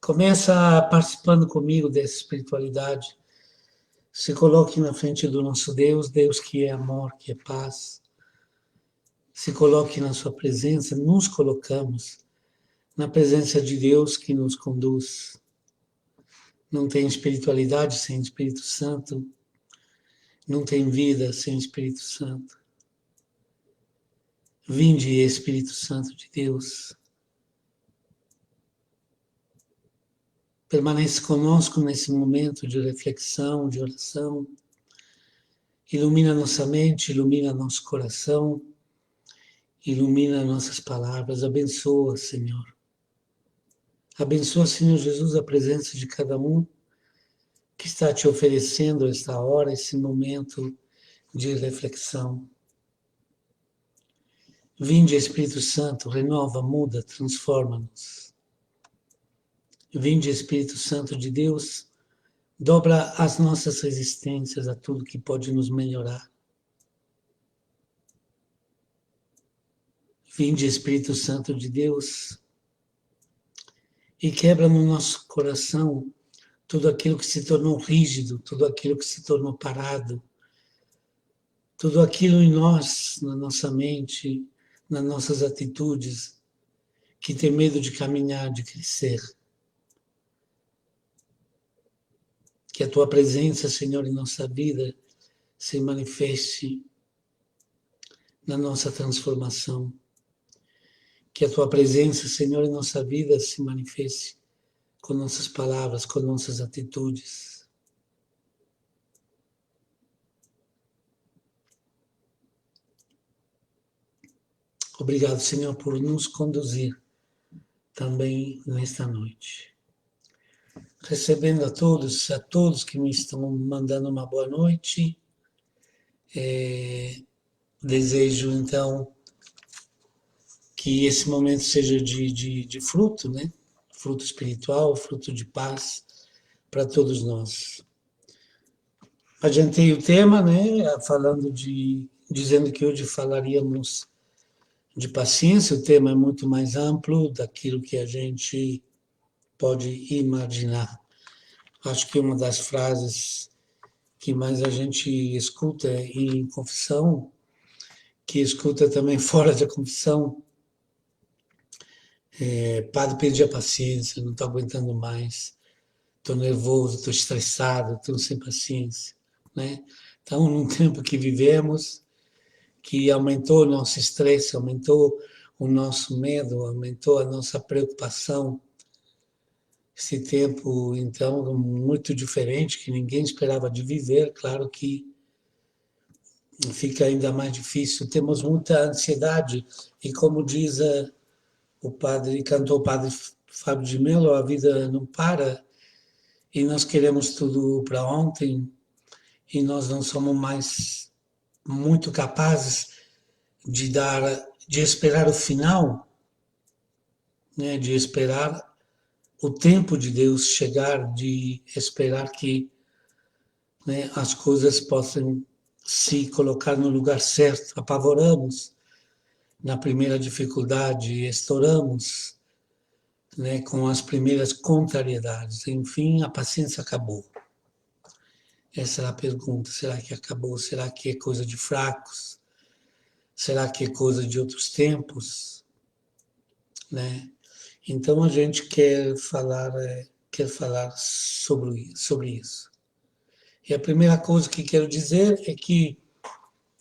Começa participando comigo dessa espiritualidade. Se coloque na frente do nosso Deus, Deus que é amor, que é paz. Se coloque na sua presença, nos colocamos na presença de Deus que nos conduz. Não tem espiritualidade sem Espírito Santo, não tem vida sem Espírito Santo. Vinde, Espírito Santo de Deus. Permanece conosco nesse momento de reflexão, de oração. Ilumina nossa mente, ilumina nosso coração, ilumina nossas palavras. Abençoa, Senhor. Abençoa, Senhor Jesus, a presença de cada um que está te oferecendo esta hora, esse momento de reflexão. Vinde, Espírito Santo, renova, muda, transforma-nos. Vinde, Espírito Santo de Deus, dobra as nossas resistências a tudo que pode nos melhorar. Vinde, Espírito Santo de Deus, e quebra no nosso coração tudo aquilo que se tornou rígido, tudo aquilo que se tornou parado, tudo aquilo em nós, na nossa mente, nas nossas atitudes, que tem medo de caminhar, de crescer. Que a Tua presença, Senhor, em nossa vida se manifeste na nossa transformação. Que a Tua presença, Senhor, em nossa vida se manifeste com nossas palavras, com nossas atitudes. Obrigado, Senhor, por nos conduzir também nesta noite. Recebendo a todos que me estão mandando uma boa noite. Desejo, então, que esse momento seja de fruto, né? Fruto espiritual, fruto de paz para todos nós. Adiantei o tema, né? Dizendo que hoje falaríamos de paciência. O tema é muito mais amplo daquilo que a gente pode imaginar. Acho que uma das frases que mais a gente escuta em confissão, que escuta também fora da confissão, padre, perdi a paciência, não estou aguentando mais, estou nervoso, estou estressado, estou sem paciência, né? Então, num tempo que vivemos, que aumentou o nosso estresse, aumentou o nosso medo, aumentou a nossa preocupação, esse tempo, então, muito diferente, que ninguém esperava de viver, claro que fica ainda mais difícil. Temos muita ansiedade, e como diz cantou o padre Fábio de Mello, a vida não para, e nós queremos tudo para ontem, e nós não somos mais muito capazes de esperar o final, né, de esperar o tempo de Deus chegar, de esperar que, né, as coisas possam se colocar no lugar certo. Apavoramos na primeira dificuldade, estouramos, né, com as primeiras contrariedades. Enfim, a paciência acabou. Essa é a pergunta. Será que acabou? Será que é coisa de fracos? Será que é coisa de outros tempos? Né? Então a gente quer falar sobre isso. E a primeira coisa que quero dizer é que,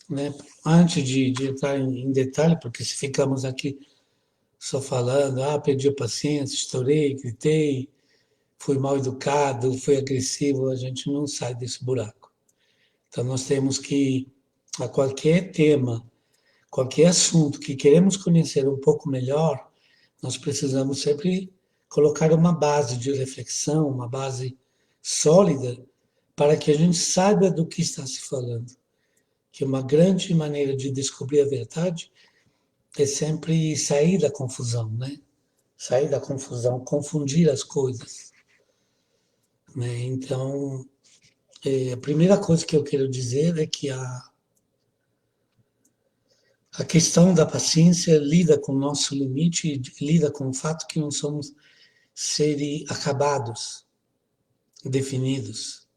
né, antes de entrar em detalhe, porque se ficamos aqui só falando, perdi a paciência, estourei, gritei, fui mal educado, fui agressivo, a gente não sai desse buraco. Então nós temos que, a qualquer tema, qualquer assunto que queremos conhecer um pouco melhor, nós precisamos sempre colocar uma base de reflexão, uma base sólida, para que a gente saiba do que está se falando. Que uma grande maneira de descobrir a verdade é sempre sair da confusão, né? Sair da confusão, confundir as coisas. Né? Então, a primeira coisa que eu quero dizer é que a questão da paciência lida com o nosso limite, lida com o fato que não somos seres acabados, definidos.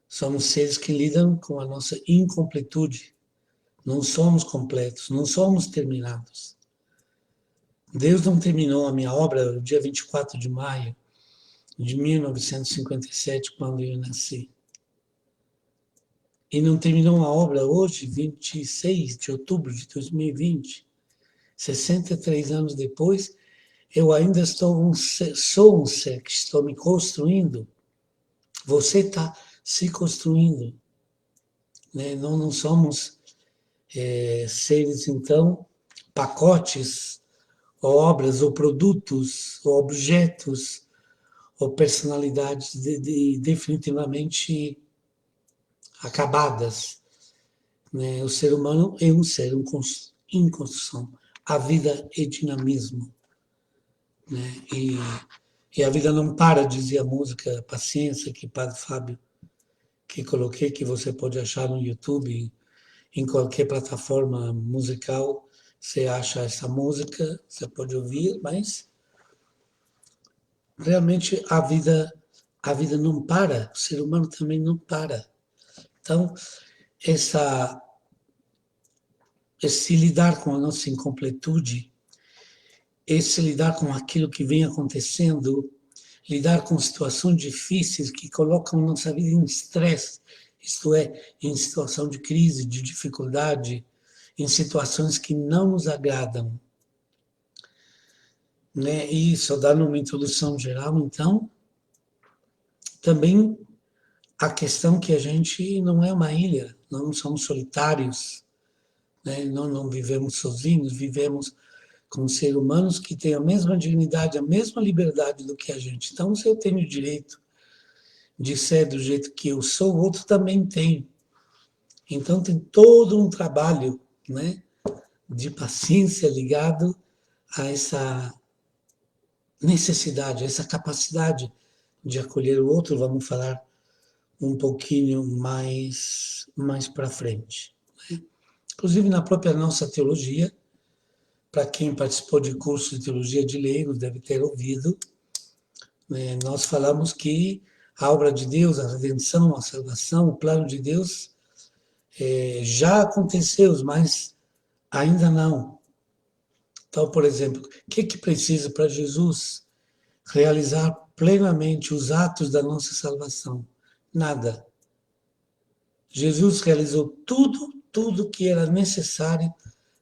Somos seres que lidam com a nossa incompletude. Não somos completos, não somos terminados. Deus não terminou a minha obra no dia 24 de maio de 1957, quando eu nasci. E não terminou a obra hoje, 26 de outubro de 2020. 63 anos depois, eu ainda sou um ser que estou me construindo. Você está se construindo. Né? Não somos seres, então, pacotes, ou obras, ou produtos, ou objetos, ou personalidades definitivamente acabadas. Né? O ser humano é um ser em construção. A vida é dinamismo. Né? E a vida não para, dizia a música Paciência, que Padre Fábio, que coloquei, que você pode achar no YouTube, em qualquer plataforma musical, você acha essa música, você pode ouvir, mas realmente a vida não para, o ser humano também não para. Então, esse lidar com a nossa incompletude, esse lidar com aquilo que vem acontecendo, lidar com situações difíceis que colocam nossa vida em estresse, isto é, em situação de crise, de dificuldade, em situações que não nos agradam. Né? E só dando uma introdução geral, então, também a questão que a gente não é uma ilha, não somos solitários, né? Não vivemos sozinhos, vivemos com seres humanos que têm a mesma dignidade, a mesma liberdade do que a gente. Então, se eu tenho o direito de ser do jeito que eu sou, o outro também tem. Então, tem todo um trabalho, né, de paciência ligado a essa necessidade, a essa capacidade de acolher o outro. Vamos falar um pouquinho mais para frente. Né? Inclusive, na própria nossa teologia, para quem participou de curso de teologia de leigos deve ter ouvido, né, nós falamos que a obra de Deus, a redenção, a salvação, o plano de Deus já aconteceu, mas ainda não. Então, por exemplo, o que precisa para Jesus realizar plenamente os atos da nossa salvação? Nada. Jesus realizou tudo que era necessário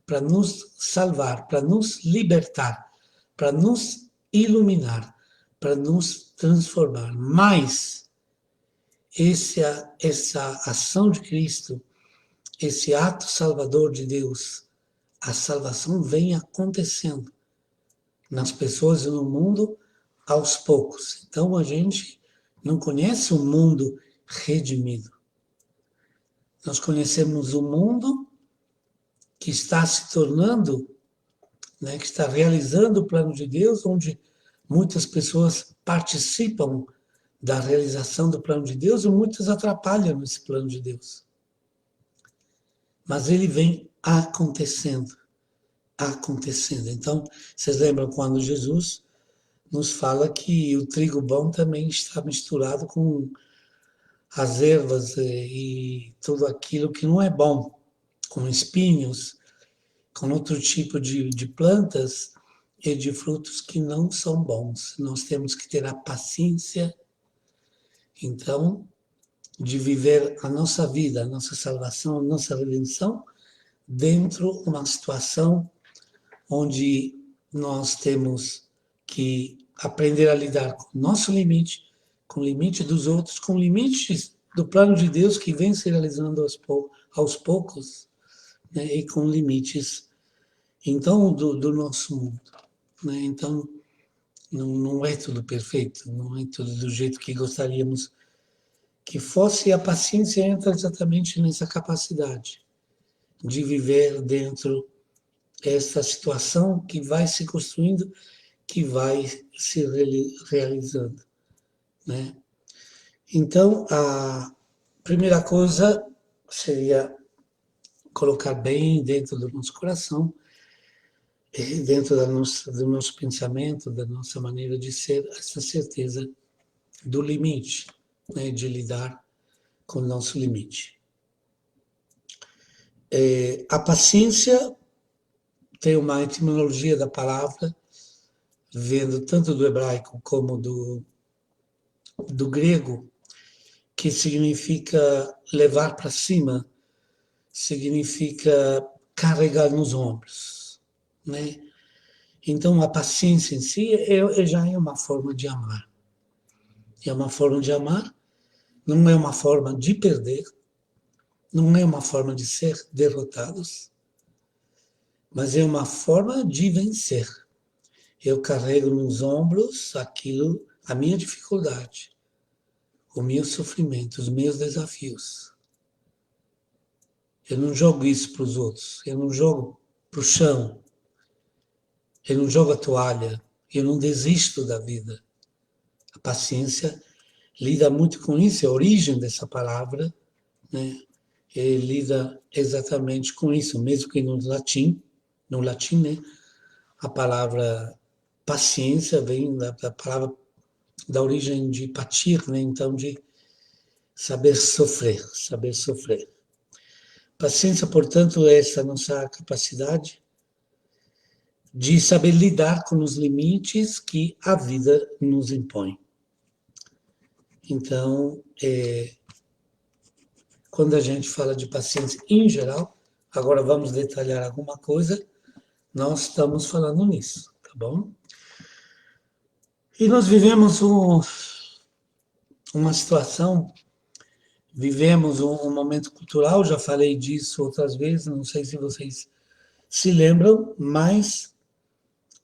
para nos salvar, para nos libertar, para nos iluminar, para nos transformar. Mas essa ação de Cristo, esse ato salvador de Deus, a salvação vem acontecendo nas pessoas e no mundo aos poucos. Então a gente não conhece o mundo redimido. Nós conhecemos o mundo que está se tornando, né, que está realizando o plano de Deus, onde muitas pessoas participam da realização do plano de Deus e muitas atrapalham esse plano de Deus. Mas ele vem acontecendo. Então, vocês lembram quando Jesus nos fala que o trigo bom também está misturado com as ervas e tudo aquilo que não é bom, com espinhos, com outro tipo de plantas e de frutos que não são bons. Nós temos que ter a paciência, então, de viver a nossa vida, a nossa salvação, a nossa redenção, dentro de uma situação onde nós temos que aprender a lidar com o nosso limite, com o limite dos outros, com limites do plano de Deus que vem se realizando aos poucos, né, e com limites, então, do nosso mundo. Né? Então, não é tudo perfeito, não é tudo do jeito que gostaríamos que fosse, e a paciência entra exatamente nessa capacidade de viver dentro dessa situação que vai se construindo, que vai se realizando. Né? Então, a primeira coisa seria colocar bem dentro do nosso coração dentro do nosso pensamento, da nossa maneira de ser, essa certeza do limite, né, de lidar com o nosso limite. A paciência tem uma etimologia da palavra, vendo tanto do hebraico como do grego, que significa levar para cima, significa carregar nos ombros, né? Então, a paciência em si já é uma forma de amar. É uma forma de amar, não é uma forma de perder, não é uma forma de ser derrotados, mas é uma forma de vencer. Eu carrego nos ombros aquilo, a minha dificuldade, o meu sofrimento, os meus desafios. Eu não jogo isso para os outros, eu não jogo para o chão, eu não jogo a toalha, eu não desisto da vida. A paciência lida muito com isso, é a origem dessa palavra, né? Ele lida exatamente com isso, mesmo que no latim, né? A palavra paciência vem da palavra da origem de patir, né? Então de saber sofrer, saber sofrer. Paciência, portanto, é essa nossa capacidade de saber lidar com os limites que a vida nos impõe. Então, quando a gente fala de paciência em geral, agora vamos detalhar alguma coisa, nós estamos falando nisso, tá bom? E nós vivemos uma situação, vivemos um momento cultural, já falei disso outras vezes, não sei se vocês se lembram, mas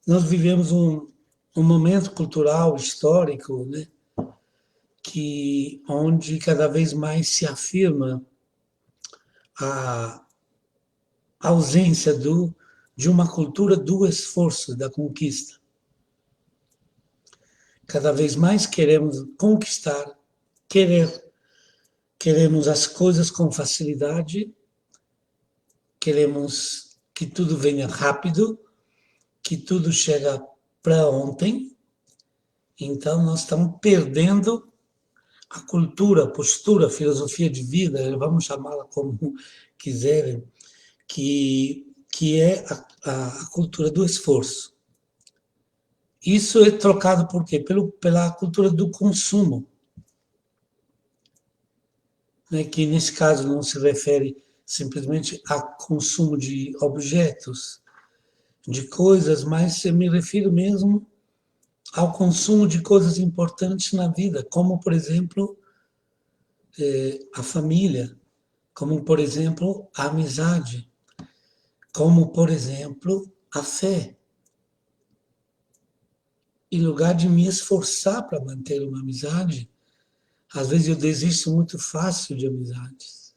nós vivemos um momento cultural, histórico, né, onde cada vez mais se afirma a ausência de uma cultura do esforço, da conquista. Cada vez mais queremos conquistar, queremos as coisas com facilidade, queremos que tudo venha rápido, que tudo chega para ontem. Então nós estamos perdendo a cultura, a postura, a filosofia de vida, vamos chamá-la como quiserem, que é a cultura do esforço. Isso é trocado por quê? Pela cultura do consumo, né, que nesse caso não se refere simplesmente a consumo de objetos, de coisas, mas eu me refiro mesmo ao consumo de coisas importantes na vida, como, por exemplo, a família, como, por exemplo, a amizade, como, por exemplo, a fé. Em lugar de me esforçar para manter uma amizade, às vezes eu desisto muito fácil de amizades.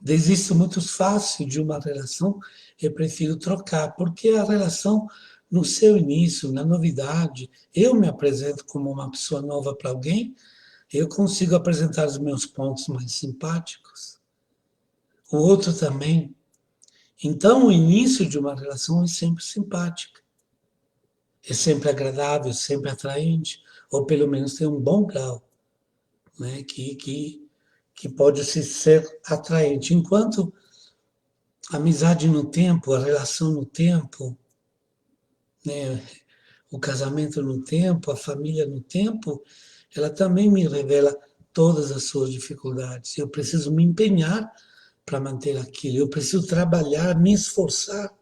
Desisto muito fácil de uma relação, eu prefiro trocar, porque a relação, no seu início, na novidade, eu me apresento como uma pessoa nova para alguém, eu consigo apresentar os meus pontos mais simpáticos. O outro também. Então, o início de uma relação é sempre simpática. É sempre agradável, sempre atraente, ou pelo menos tem um bom grau, né, que pode ser atraente. Enquanto a amizade no tempo, a relação no tempo, né, o casamento no tempo, a família no tempo, ela também me revela todas as suas dificuldades. Eu preciso me empenhar para manter aquilo, eu preciso trabalhar, me esforçar,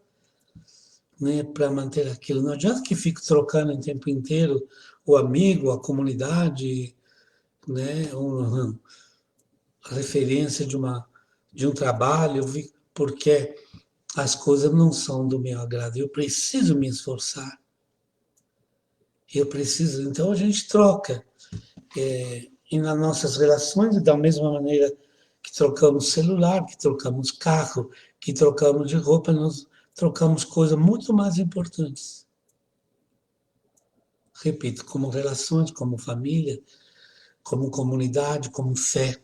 né, para manter aquilo. Não adianta que fique trocando em tempo inteiro o amigo, a comunidade, né, a referência de um trabalho, porque as coisas não são do meu agrado. Eu preciso me esforçar. Eu preciso. Então a gente troca. E nas nossas relações, da mesma maneira que trocamos celular, que trocamos carro, que trocamos de roupa, nós trocamos coisas muito mais importantes. Repito, como relações, como família, como comunidade, como fé.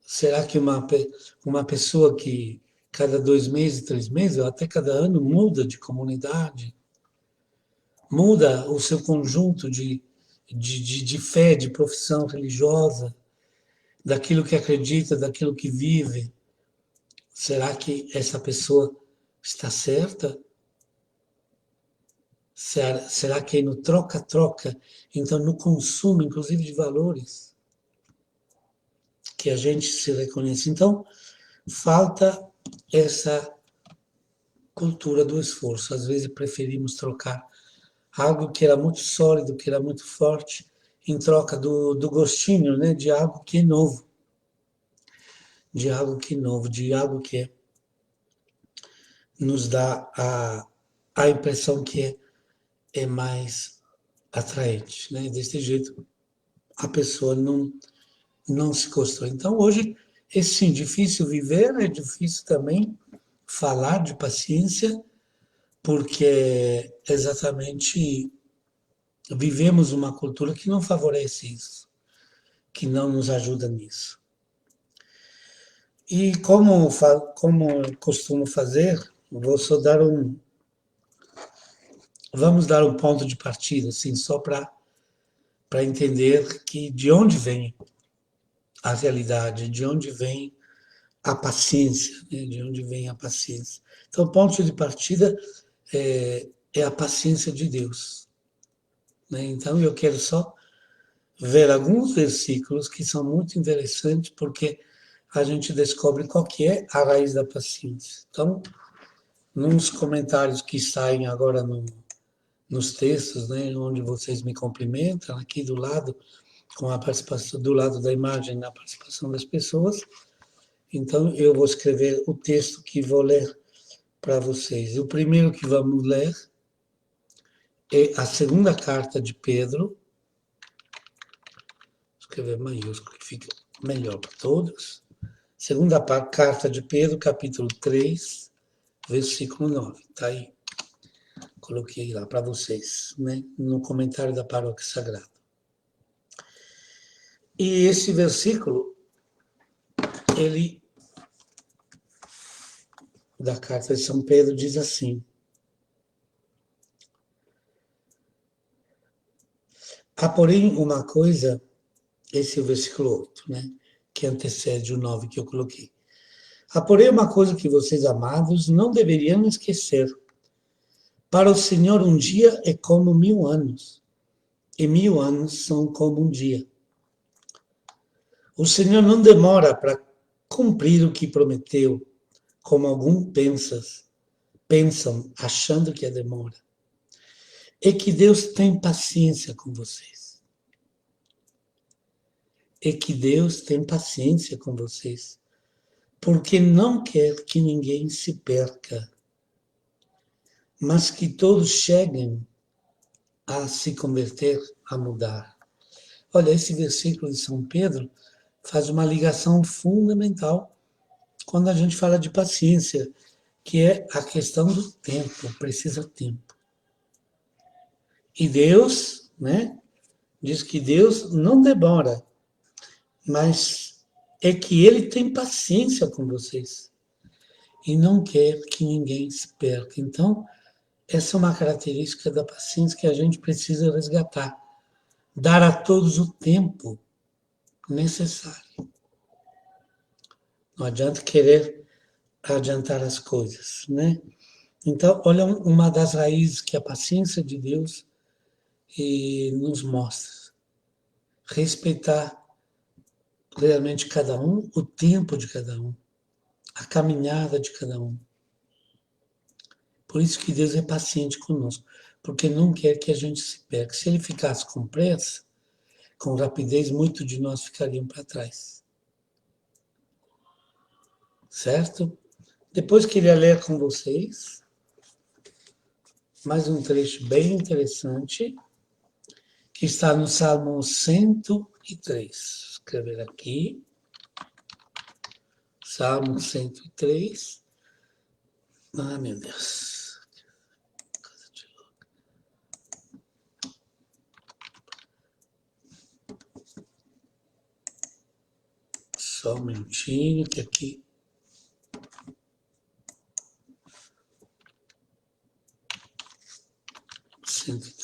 Será que uma pessoa que cada 2 meses, 3 meses, ou até cada ano, muda de comunidade, muda o seu conjunto de fé, de profissão religiosa, daquilo que acredita, daquilo que vive. Será que essa pessoa está certa? Será que é no troca-troca, então no consumo, inclusive de valores, que a gente se reconhece? Então, falta essa cultura do esforço. Às vezes preferimos trocar algo que era muito sólido, que era muito forte, em troca do gostinho, né, de algo que é novo, de algo que é novo, de algo que nos dá a impressão que é mais atraente, né? Desse jeito a pessoa não se constrói. Então hoje é sim difícil viver, é difícil também falar de paciência, porque exatamente vivemos uma cultura que não favorece isso, que não nos ajuda nisso. E como costumo fazer, vou só dar vamos dar um ponto de partida, assim, só para entender que de onde vem a realidade, de onde vem a paciência, né? De onde vem a paciência. Então, o ponto de partida é a paciência de Deus, né? Então, eu quero só ver alguns versículos que são muito interessantes, porque a gente descobre qual que é a raiz da paciência. Então, nos comentários que saem agora nos textos, né, onde vocês me cumprimentam, aqui do lado, com a participação, do lado da imagem, na participação das pessoas, então eu vou escrever o texto que vou ler para vocês. O primeiro que vamos ler é a segunda carta de Pedro, escrever maiúsculo, que fica melhor para todos. Segunda carta de Pedro, capítulo 3, versículo 9. Está aí. Coloquei lá para vocês, né, no comentário da Paróquia Sagrada. E esse versículo, ele, da carta de São Pedro, diz assim: há, porém, uma coisa, esse é o versículo 8, né, que antecede o 9 que eu coloquei. Há, porém, uma coisa que vocês, amados, não deveriam esquecer. Para o Senhor, um dia é como 1000 anos, e 1000 anos são como um dia. O Senhor não demora para cumprir o que prometeu, como alguns pensam, achando que é demora. É que Deus tem paciência com vocês. É que Deus tem paciência com vocês, porque não quer que ninguém se perca, mas que todos cheguem a se converter, a mudar. Olha, esse versículo de São Pedro faz uma ligação fundamental quando a gente fala de paciência, que é a questão do tempo, precisa tempo. E Deus, né, diz que Deus não demora, mas é que Ele tem paciência com vocês e não quer que ninguém se perca. Então, essa é uma característica da paciência que a gente precisa resgatar. Dar a todos o tempo necessário. Não adianta querer adiantar as coisas, né? Então, olha uma das raízes que a paciência de Deus nos mostra. Respeitar realmente cada um, o tempo de cada um, a caminhada de cada um. Por isso que Deus é paciente conosco, porque não quer que a gente se perca. Se Ele ficasse com pressa, com rapidez, muito de nós ficariam para trás. Certo? Depois queria ler com vocês mais um trecho bem interessante, que está no Salmo 103. Vou escrever aqui. Salmo 103. Ah, meu Deus. Só um minutinho, que aqui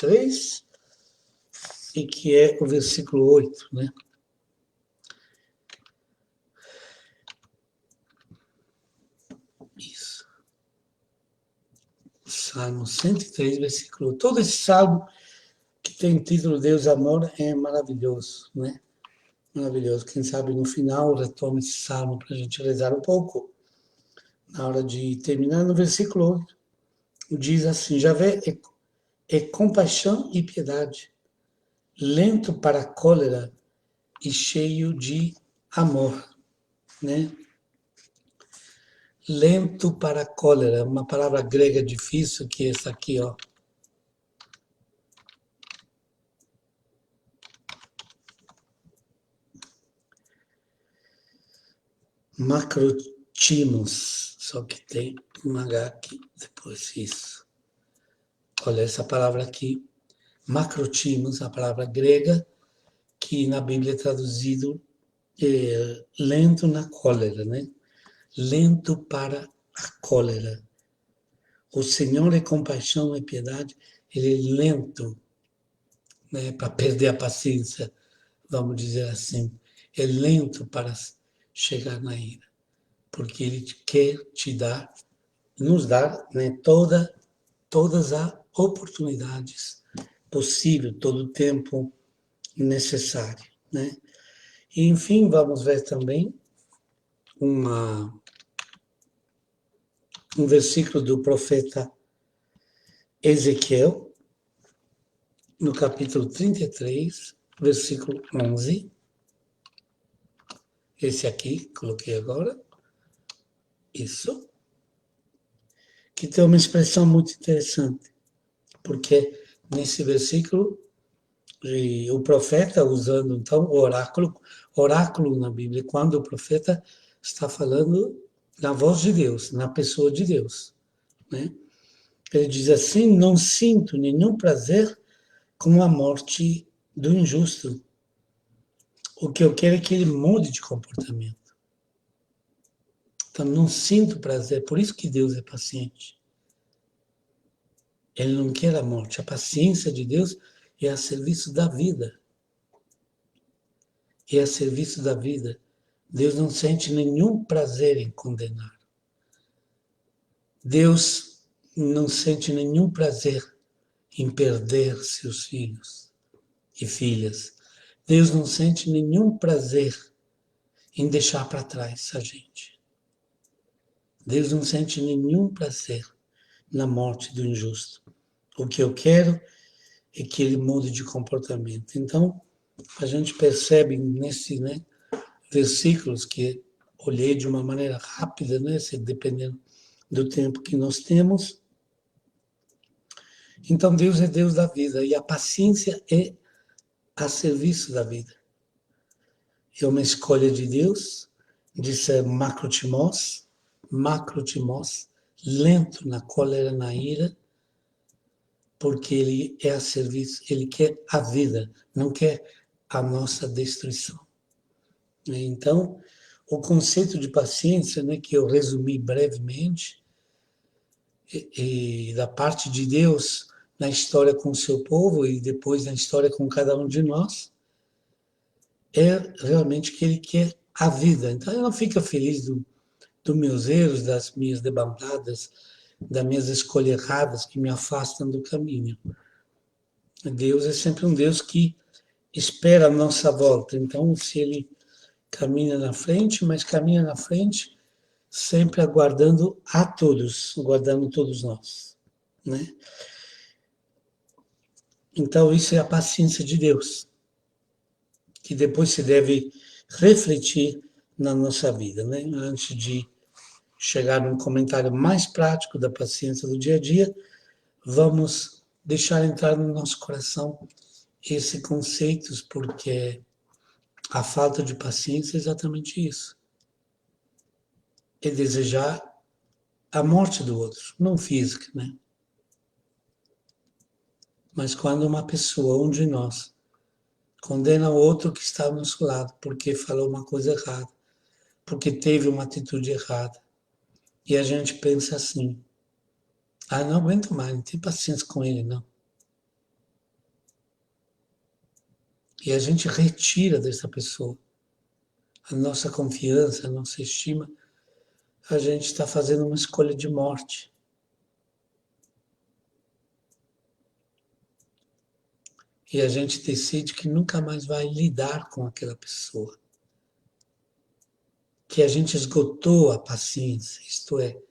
103, e que é o versículo 8, né? Isso. Salmo 103, versículo. Todo esse salmo que tem título Deus Amor é maravilhoso, né? Maravilhoso. Quem sabe no final retoma esse salmo para a gente rezar um pouco. Na hora de terminar, no versículo 8, diz assim: Javé é compaixão e piedade, lento para a cólera e cheio de amor, né? Lento para a cólera, uma palavra grega difícil que é essa aqui, ó. Macrotimos, só que tem um H aqui depois, isso. Olha essa palavra aqui, macrotimos, a palavra grega, que na Bíblia é traduzido lento na cólera, né? Lento para a cólera. O Senhor é compaixão e piedade, ele é lento, né, para perder a paciência, vamos dizer assim. É lento para chegar na ira, porque ele quer te dar, nos dar, né, todas as oportunidades possíveis, todo o tempo necessário, né? E, enfim, vamos ver também um versículo do profeta Ezequiel, no capítulo 33, versículo 11. Esse aqui, coloquei agora. Isso. Que tem uma expressão muito interessante, porque nesse versículo, o profeta usando, então, o oráculo na Bíblia, quando o profeta está falando na voz de Deus, na pessoa de Deus, né? Ele diz assim: não sinto nenhum prazer com a morte do injusto. O que eu quero é que ele mude de comportamento. Então, não sinto prazer. Por isso que Deus é paciente. Ele não quer a morte. A paciência de Deus é a serviço da vida. É a serviço da vida. Deus não sente nenhum prazer em condenar. Deus não sente nenhum prazer em perder seus filhos e filhas. Deus não sente nenhum prazer em deixar para trás a gente. Deus não sente nenhum prazer na morte do injusto. O que eu quero é que ele mude de comportamento. Então, a gente percebe nesse, né, versículos que olhei de uma maneira rápida, né, dependendo do tempo que nós temos. Então, Deus é Deus da vida e a paciência é a serviço da vida. É uma escolha de Deus, de ser macrotimos, lento na cólera, na ira, porque ele é a serviço, ele quer a vida, não quer a nossa destruição. Então, o conceito de paciência, né, que eu resumi brevemente, e da parte de Deus na história com o seu povo e depois na história com cada um de nós, é realmente que ele quer a vida. Então, ele não fica feliz dos meus erros, das minhas debandadas, das minhas escolhas erradas que me afastam do caminho. Deus é sempre um Deus que espera a nossa volta. Então, se ele caminha na frente, mas caminha na frente sempre aguardando a todos, aguardando todos nós, né? Então, isso é a paciência de Deus, que depois se deve refletir na nossa vida, né? Antes de chegar num comentário mais prático da paciência do dia a dia, vamos deixar entrar no nosso coração esses conceitos, porque a falta de paciência é exatamente isso. É desejar a morte do outro, não física, né? Mas quando uma pessoa, um de nós, condena o outro que está ao nosso lado porque falou uma coisa errada, porque teve uma atitude errada, e a gente pensa assim: ah, não aguento mais, não tenho paciência com ele, não. e a gente retira dessa pessoa a nossa confiança, a nossa estima, a gente está fazendo uma escolha de morte. E a gente decide que nunca mais vai lidar com aquela pessoa. Que a gente esgotou a paciência, isto é,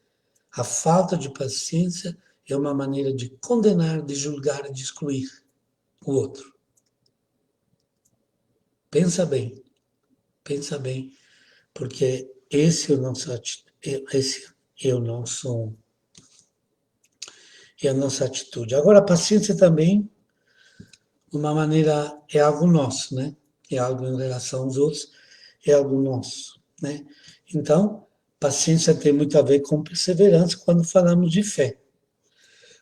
a falta de paciência é uma maneira de condenar, de julgar e de excluir o outro. Pensa bem, porque esse é o nosso, é a nossa atitude. Agora, a paciência também, de uma maneira, é algo nosso, né? É algo em relação aos outros, é algo nosso, né? Então, paciência tem muito a ver com perseverança quando falamos de fé,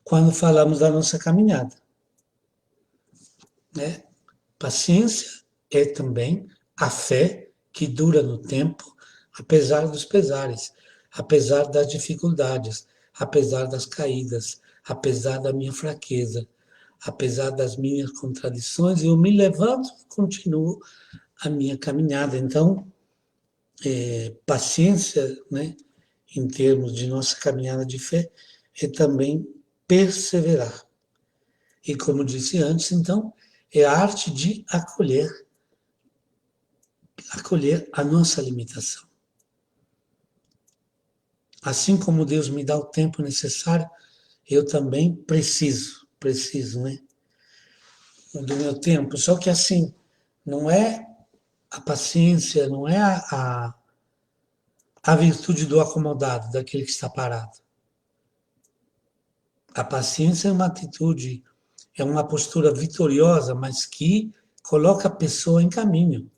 quando falamos da nossa caminhada, né? Paciência é também a fé que dura no tempo, apesar dos pesares, apesar das dificuldades, apesar das caídas, apesar da minha fraqueza, apesar das minhas contradições, eu me levanto e continuo a minha caminhada. Então, paciência, né, em termos de nossa caminhada de fé, é também perseverar. E como disse antes, então, é a arte de acolher a nossa limitação. Assim como Deus me dá o tempo necessário, eu também preciso, né, do meu tempo. Só que assim, não é a paciência, não é a virtude do acomodado, daquele que está parado. A paciência é uma atitude, é uma postura vitoriosa, mas que coloca a pessoa em caminho.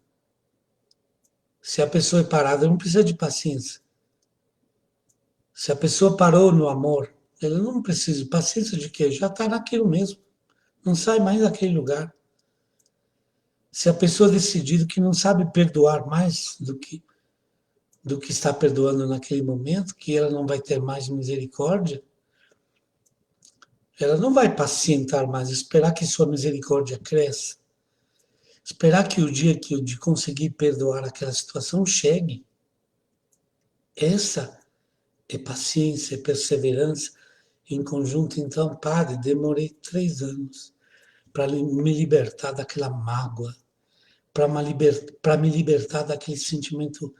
Se a pessoa é parada, não precisa de paciência. Se a pessoa parou no amor, ela não precisa de paciência de quê? Já está naquilo mesmo. Não sai mais daquele lugar. Se a pessoa decidir que não sabe perdoar mais do que está perdoando naquele momento, que ela não vai ter mais misericórdia, ela não vai pacientar mais, esperar que sua misericórdia cresça, esperar que o dia que de conseguir perdoar aquela situação chegue. Essa é paciência, é perseverança. Em conjunto, então, padre, demorei 3 anos para me libertar daquela mágoa, para me libertar daquele sentimento,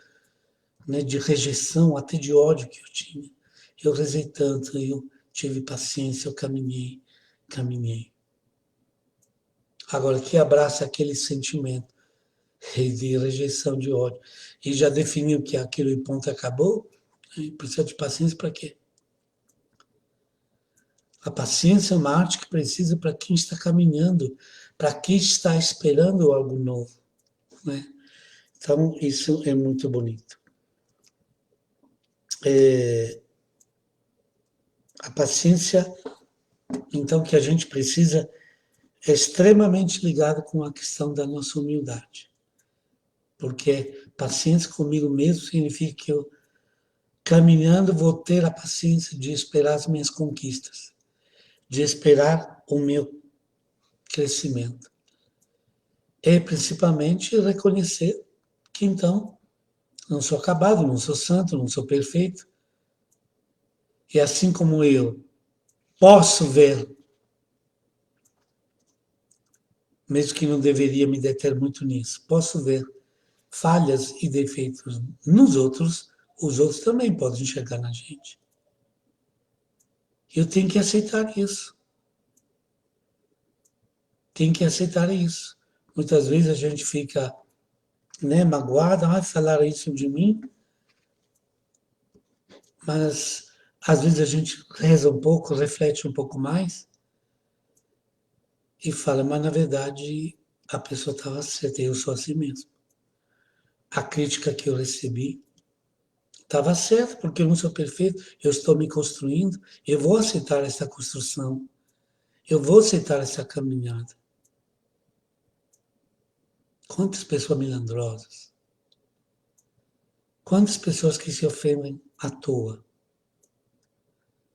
né, de rejeição, até de ódio que eu tinha. Eu rezei tanto, eu tive paciência, eu caminhei. Agora, que abraça aquele sentimento de rejeição, de ódio, e já definiu que aquilo em ponto acabou, precisa de paciência para quê? A paciência é uma arte que precisa para quem está caminhando, para quem está esperando algo novo, né? Então, isso é muito bonito. A paciência, então, que a gente precisa é extremamente ligada com a questão da nossa humildade. Porque paciência comigo mesmo significa que eu, caminhando, vou ter a paciência de esperar as minhas conquistas, de esperar o meu crescimento. É principalmente reconhecer que, então, não sou acabado, não sou santo, não sou perfeito. E assim como eu posso ver, mesmo que não deveria me deter muito nisso, posso ver falhas e defeitos nos outros, os outros também podem enxergar na gente. Eu tenho que aceitar isso. Tem que aceitar isso. Muitas vezes a gente fica, né, magoada, falaram isso de mim, mas às vezes a gente reza um pouco, reflete um pouco mais e fala, mas na verdade a pessoa estava certa, eu sou assim mesmo. A crítica que eu recebi estava certa, porque eu não sou perfeito, eu estou me construindo, eu vou aceitar essa construção, eu vou aceitar essa caminhada. Quantas pessoas milagrosas, quantas pessoas que se ofendem à toa,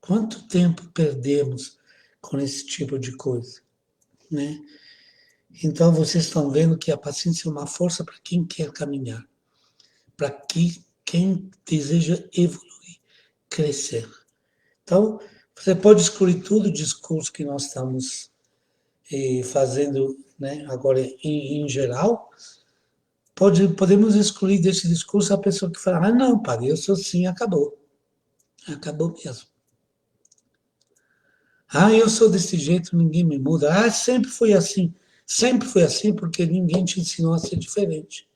quanto tempo perdemos com esse tipo de coisa, né? Então, vocês estão vendo que a paciência é uma força para quem quer caminhar, para quem deseja evoluir, crescer. Então, você pode excluir todo o discurso que nós estamos fazendo, né, agora em geral. Podemos excluir desse discurso a pessoa que fala, não, padre, eu sou assim, acabou. Acabou mesmo. Eu sou desse jeito, ninguém me muda. Sempre foi assim. Sempre foi assim porque ninguém te ensinou a ser diferente.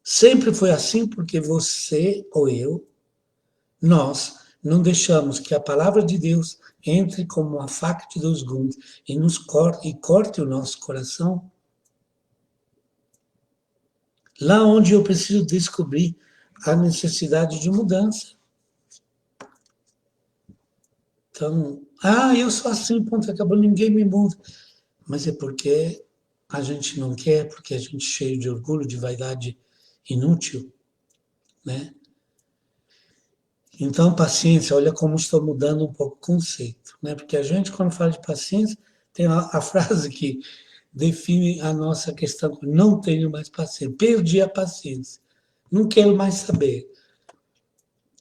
Sempre foi assim porque você ou eu, nós, não deixamos que a palavra de Deus entre como uma faca de dois gumes e nos corte o nosso coração. Lá onde eu preciso descobrir a necessidade de mudança. Então, eu sou assim, ponto, acabou, ninguém me muda. Mas é porque a gente não quer, porque a gente é cheio de orgulho, de vaidade inútil, né? Então, paciência, olha como estou mudando um pouco o conceito, né? Porque a gente, quando fala de paciência, tem a frase que define a nossa questão, não tenho mais paciência, perdi a paciência, não quero mais saber,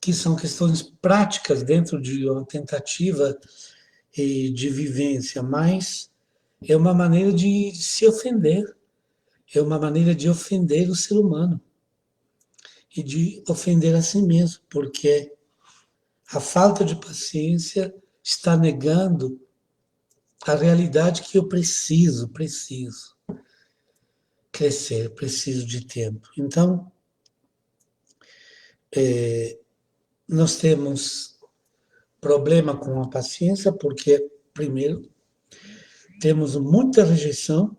que são questões práticas dentro de uma tentativa de vivência, mas é uma maneira de se ofender, é uma maneira de ofender o ser humano e de ofender a si mesmo, porque a falta de paciência está negando a realidade que eu preciso crescer, preciso de tempo. Então, nós temos problema com a paciência porque, primeiro, temos muita rejeição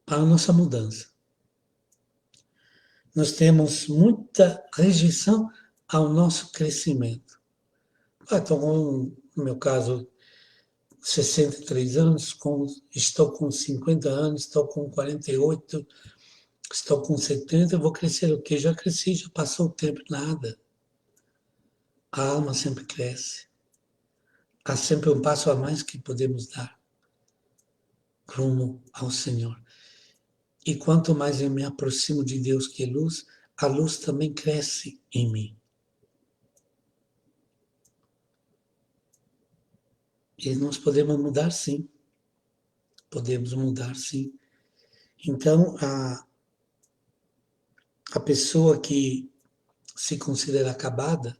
à nossa mudança. Nós temos muita rejeição ao nosso crescimento. Então, no meu caso, 63 anos, estou com 50 anos, estou com 48, estou com 70, eu vou crescer o quê? Já cresci, já passou o tempo, nada. A alma sempre cresce. Há sempre um passo a mais que podemos dar rumo ao Senhor. E quanto mais eu me aproximo de Deus que é luz, a luz também cresce em mim. E nós podemos mudar sim. Podemos mudar sim. Então, a pessoa que se considera acabada,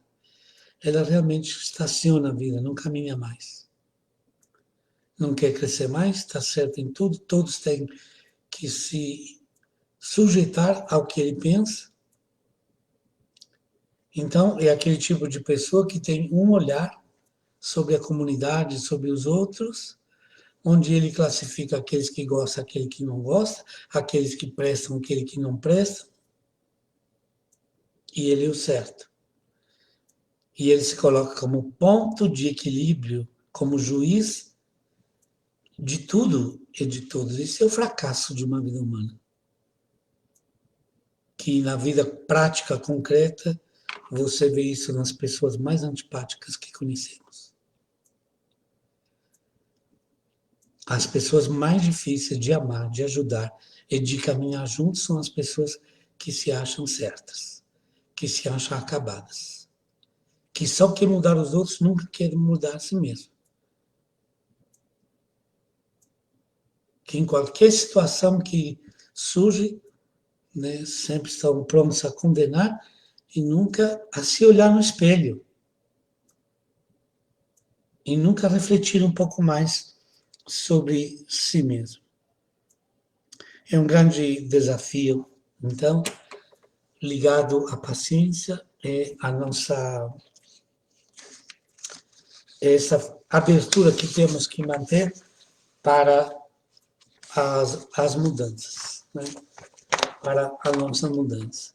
ela realmente estaciona a vida, não caminha mais. Não quer crescer mais, está certo em tudo, todos têm que se sujeitar ao que ele pensa. Então, é aquele tipo de pessoa que tem um olhar sobre a comunidade, sobre os outros, onde ele classifica aqueles que gostam, aquele que não gosta, aqueles que prestam, aquele que não presta, e ele é o certo. E ele se coloca como ponto de equilíbrio, como juiz de tudo e de todos. Isso é o fracasso de uma vida humana. Que na vida prática, concreta, você vê isso nas pessoas mais antipáticas que conhecemos. As pessoas mais difíceis de amar, de ajudar e de caminhar juntos são as pessoas que se acham certas, que se acham acabadas, que só querem mudar os outros, nunca querem mudar a si mesmo. Que em qualquer situação que surge, né, sempre estão prontos a condenar e nunca a se olhar no espelho. E nunca refletir um pouco mais sobre si mesmo. É um grande desafio, então, ligado à paciência, é a nossa essa abertura que temos que manter para as mudanças, né? Para a nossa mudança.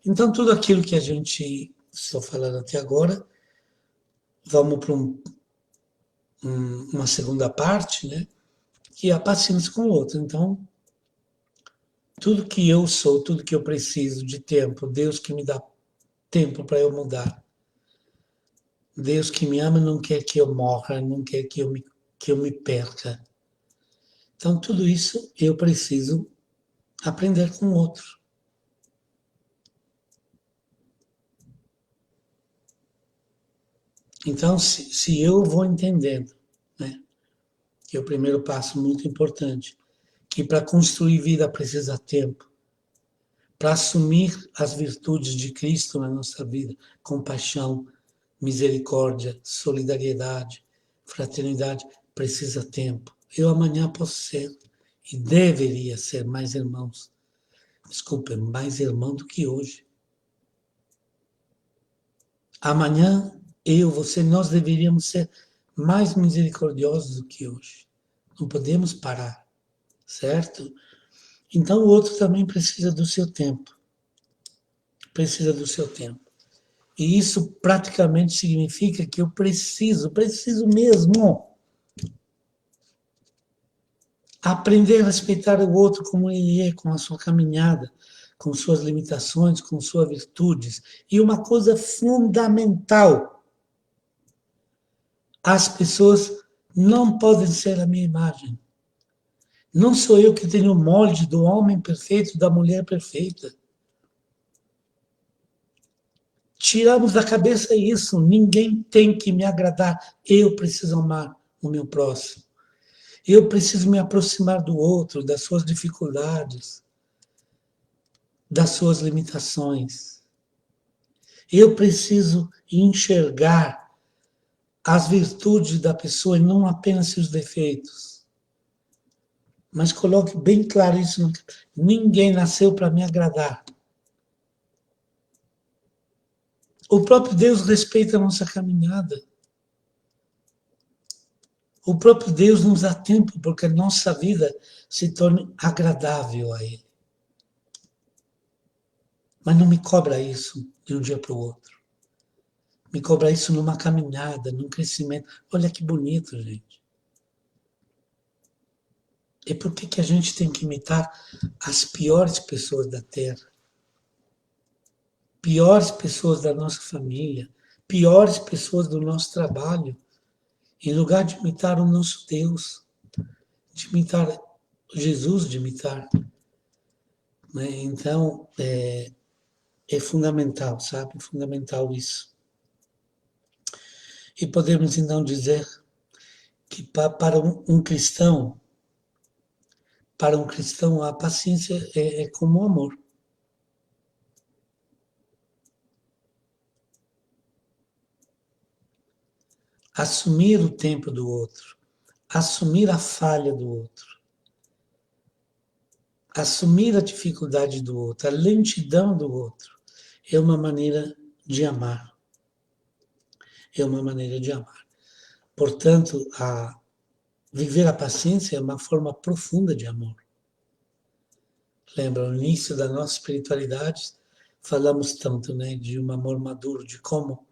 Então, tudo aquilo que a gente está falando até agora, vamos para uma segunda parte, né? Que é a paciência com o outro. Então, tudo que eu sou, tudo que eu preciso de tempo, Deus que me dá tempo para eu mudar. Deus que me ama não quer que eu morra, não quer que eu me perca. Então, tudo isso eu preciso aprender com o outro. Então, se eu vou entendendo, né, que é o primeiro passo muito importante, que para construir vida precisa tempo, para assumir as virtudes de Cristo na nossa vida, compaixão, misericórdia, solidariedade, fraternidade, precisa tempo. Eu amanhã posso ser e deveria ser mais irmãos. Desculpa, mais irmão do que hoje. Amanhã, eu, você, nós deveríamos ser mais misericordiosos do que hoje. Não podemos parar, certo? Então, o outro também precisa do seu tempo. Precisa do seu tempo. E isso praticamente significa que eu preciso mesmo aprender a respeitar o outro como ele é, com a sua caminhada, com suas limitações, com suas virtudes. E uma coisa fundamental, as pessoas não podem ser a minha imagem. Não sou eu que tenho o molde do homem perfeito, da mulher perfeita. Tiramos da cabeça isso. Ninguém tem que me agradar. Eu preciso amar o meu próximo. Eu preciso me aproximar do outro, das suas dificuldades, das suas limitações. Eu preciso enxergar as virtudes da pessoa e não apenas seus defeitos. Mas coloque bem claro isso. Ninguém nasceu para me agradar. O próprio Deus respeita a nossa caminhada. O próprio Deus nos dá tempo porque a nossa vida se torne agradável a Ele. Mas não me cobra isso de um dia para o outro. Me cobra isso numa caminhada, num crescimento. Olha que bonito, gente. E por que a gente tem que imitar as piores pessoas da Terra? Piores pessoas da nossa família, piores pessoas do nosso trabalho, em lugar de imitar o nosso Deus, de imitar Jesus, de imitar. Né? Então, é fundamental, sabe? É fundamental isso. E podemos então dizer que para um cristão, a paciência é como o amor. Assumir o tempo do outro, assumir a falha do outro, assumir a dificuldade do outro, a lentidão do outro, é uma maneira de amar. É uma maneira de amar. Portanto, viver a paciência é uma forma profunda de amor. Lembra, no início da nossa espiritualidade, falamos tanto, né, de um amor maduro, de como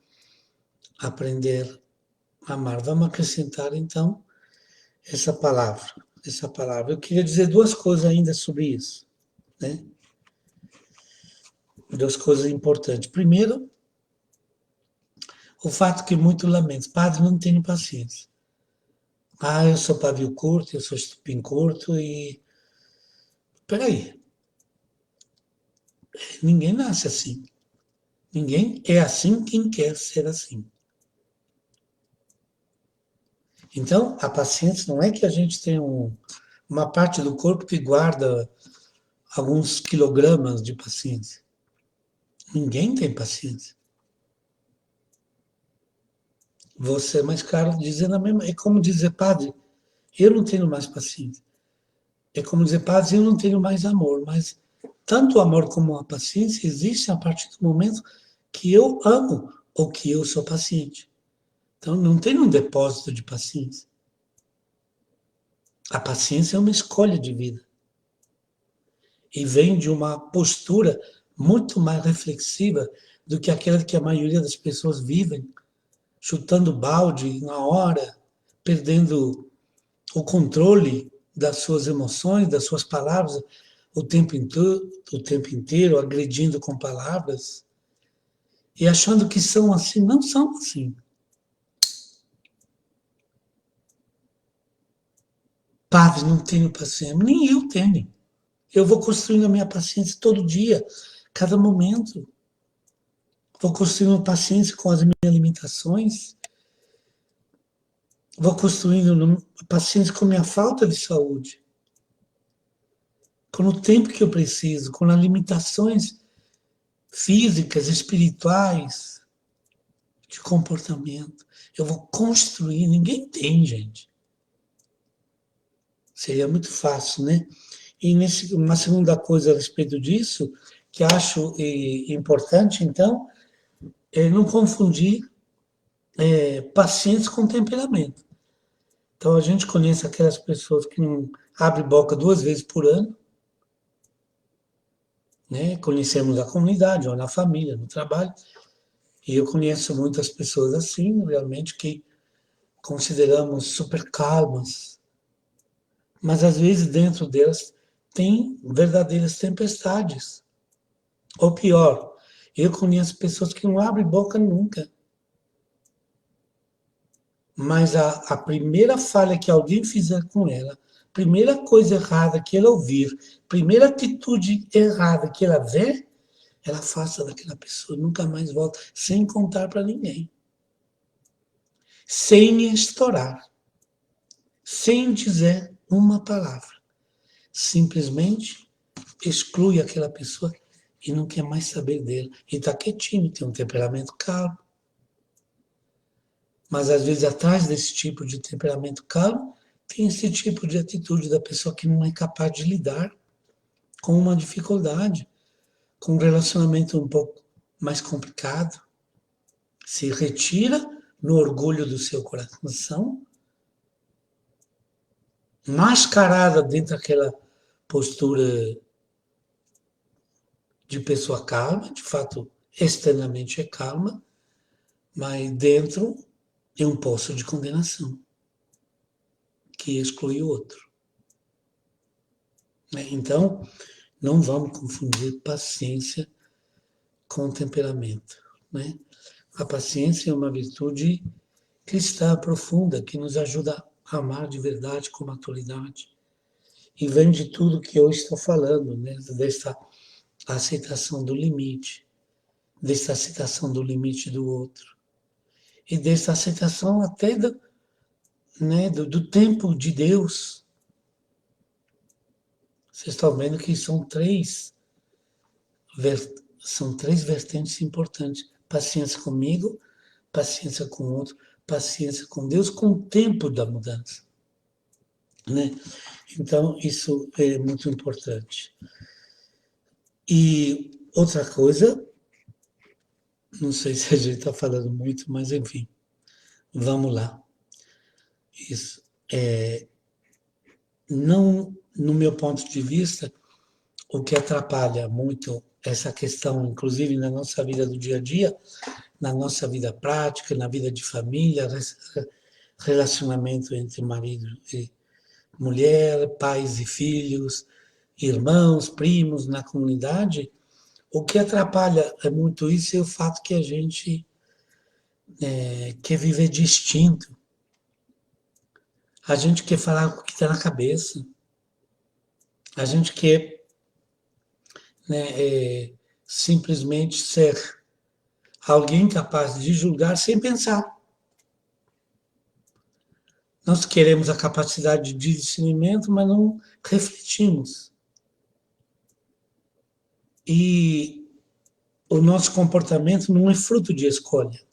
aprender a amar. Vamos acrescentar, então, essa palavra. Eu queria dizer duas coisas ainda sobre isso, né? Duas coisas importantes. Primeiro, o fato que muito lamento, padre, não tenho paciência. Eu sou pavio curto, eu sou estupim curto e... Peraí, ninguém nasce assim. Ninguém é assim quem quer ser assim. Então, a paciência não é que a gente tem uma parte do corpo que guarda alguns quilogramas de paciência. Ninguém tem paciência. Você é mais caro dizendo a mesma. É como dizer, padre, eu não tenho mais paciência. É como dizer, padre, eu não tenho mais amor. Mas tanto o amor como a paciência existem a partir do momento que eu amo ou que eu sou paciente. Então, não tem um depósito de paciência. A paciência é uma escolha de vida. E vem de uma postura muito mais reflexiva do que aquela que a maioria das pessoas vivem, chutando balde na hora, perdendo o controle das suas emoções, das suas palavras o tempo inteiro, agredindo com palavras e achando que são assim, não são assim. Padre, não tenho paciência. Nem eu tenho. Eu vou construindo a minha paciência todo dia, cada momento. Vou construindo paciência com as minhas limitações. Vou construindo paciência com a minha falta de saúde. Com o tempo que eu preciso, com as limitações físicas, espirituais, de comportamento. Eu vou construir. Ninguém tem, gente. Seria muito fácil, né? E uma segunda coisa a respeito disso, que acho importante, então, é não confundir pacientes com temperamento. Então, a gente conhece aquelas pessoas que não abrem boca 2 vezes por ano, né? Conhecemos a comunidade, ou na família, no trabalho, e eu conheço muitas pessoas assim, realmente, que consideramos super calmas, mas às vezes dentro delas tem verdadeiras tempestades. Ou pior, eu conheço pessoas que não abrem boca nunca. Mas a primeira falha que alguém fizer com ela, primeira coisa errada que ela ouvir, primeira atitude errada que ela ver, ela afasta daquela pessoa, nunca mais volta, sem contar para ninguém. Sem estourar. Sem dizer uma palavra. Simplesmente exclui aquela pessoa e não quer mais saber dele. E está quietinho, tem um temperamento calmo. Mas às vezes atrás desse tipo de temperamento calmo, tem esse tipo de atitude da pessoa que não é capaz de lidar com uma dificuldade, com um relacionamento um pouco mais complicado. Se retira no orgulho do seu coração, mascarada dentro daquela postura de pessoa calma, de fato, externamente é calma, mas dentro é um poço de condenação que exclui o outro. Então, não vamos confundir paciência com temperamento. Né? A paciência é uma virtude cristã profunda que nos ajuda a amar de verdade com maturidade. E vem de tudo que eu estou falando, né? Dessa aceitação do limite, dessa aceitação do limite do outro. E dessa aceitação até do tempo de Deus. Vocês estão vendo que são três vertentes importantes. Paciência comigo, paciência com o outro, paciência com Deus, com o tempo da mudança. Né? Então, isso é muito importante. E outra coisa, não sei se a gente está falando muito, mas enfim, vamos lá. Isso. Não, no meu ponto de vista, o que atrapalha muito essa questão, inclusive na nossa vida do dia a dia, na nossa vida prática, na vida de família, relacionamento entre marido e mulher, pais e filhos, irmãos, primos na comunidade, o que atrapalha é muito isso é o fato que a gente quer viver distinto. A gente quer falar o que está na cabeça. A gente quer simplesmente ser alguém capaz de julgar sem pensar. Nós queremos a capacidade de discernimento, mas não refletimos. E o nosso comportamento não é fruto de escolha,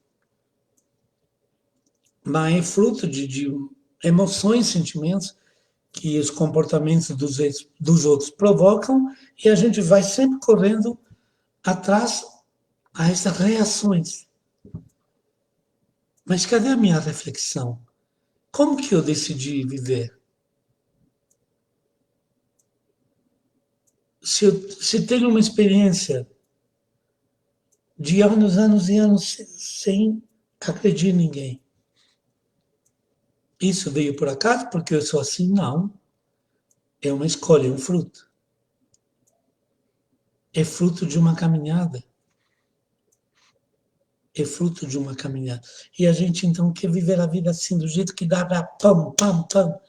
mas é fruto de emoções, sentimentos que os comportamentos dos outros provocam e a gente vai sempre correndo atrás a essas reações. Mas cadê a minha reflexão? Como que eu decidi viver? Se tenho uma experiência de anos, anos e anos sem agredir ninguém, isso veio por acaso porque eu sou assim? Não. É uma escolha, é um fruto. É fruto de uma caminhada. É fruto de uma caminhada. E a gente então quer viver a vida assim, do jeito que dá para pam, pam, pam.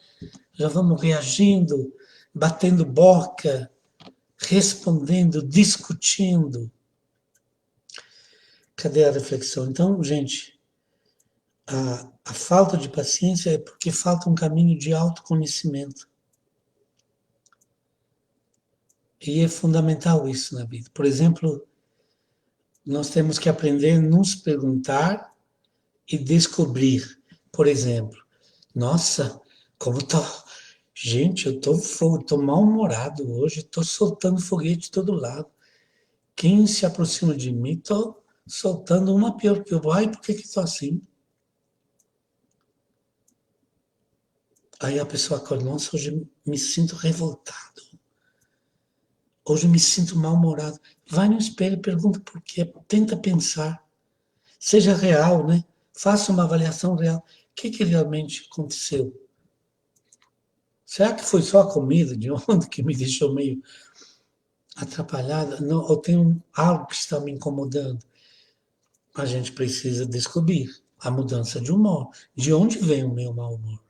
Já vamos reagindo, batendo boca, respondendo, discutindo. Cadê a reflexão? Então, gente, a falta de paciência é porque falta um caminho de autoconhecimento. E é fundamental isso na vida. Por exemplo, nós temos que aprender a nos perguntar e descobrir. Por exemplo, nossa, como tá. Gente, tô mal-humorado hoje, tô soltando foguete de todo lado. Quem se aproxima de mim, tô soltando uma pior que eu. Ai, por que que tô assim? Aí a pessoa acorda, nossa, hoje me sinto revoltado. Hoje me sinto mal-humorado. Vai no espelho e pergunta por quê. Tenta pensar. Seja real, né? Faça uma avaliação real. O que que realmente aconteceu? Será que foi só a comida de ontem que me deixou meio atrapalhada? Não, ou tem algo que está me incomodando? A gente precisa descobrir a mudança de humor. De onde vem o meu mau humor?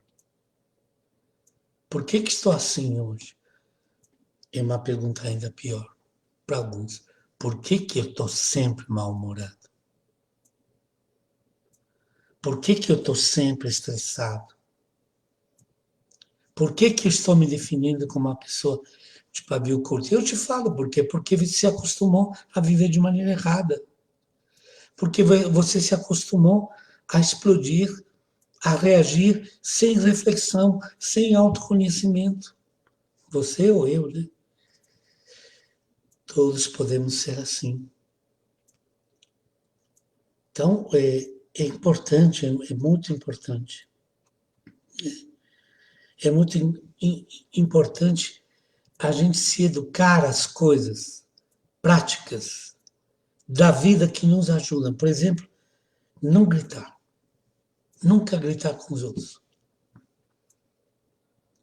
Por que que estou assim hoje? É uma pergunta ainda pior para alguns. Por que que eu estou sempre mal-humorado? Por que que eu estou sempre estressado? Por que que eu estou me definindo como uma pessoa de pavio curto? Eu te falo por quê. Porque você se acostumou a viver de maneira errada. Porque você se acostumou a explodir, a reagir sem reflexão, sem autoconhecimento. Você ou eu, né? Todos podemos ser assim. Então, é importante, é muito importante. É muito importante a gente se educar às coisas práticas da vida que nos ajudam. Por exemplo, não gritar. Nunca gritar com os outros.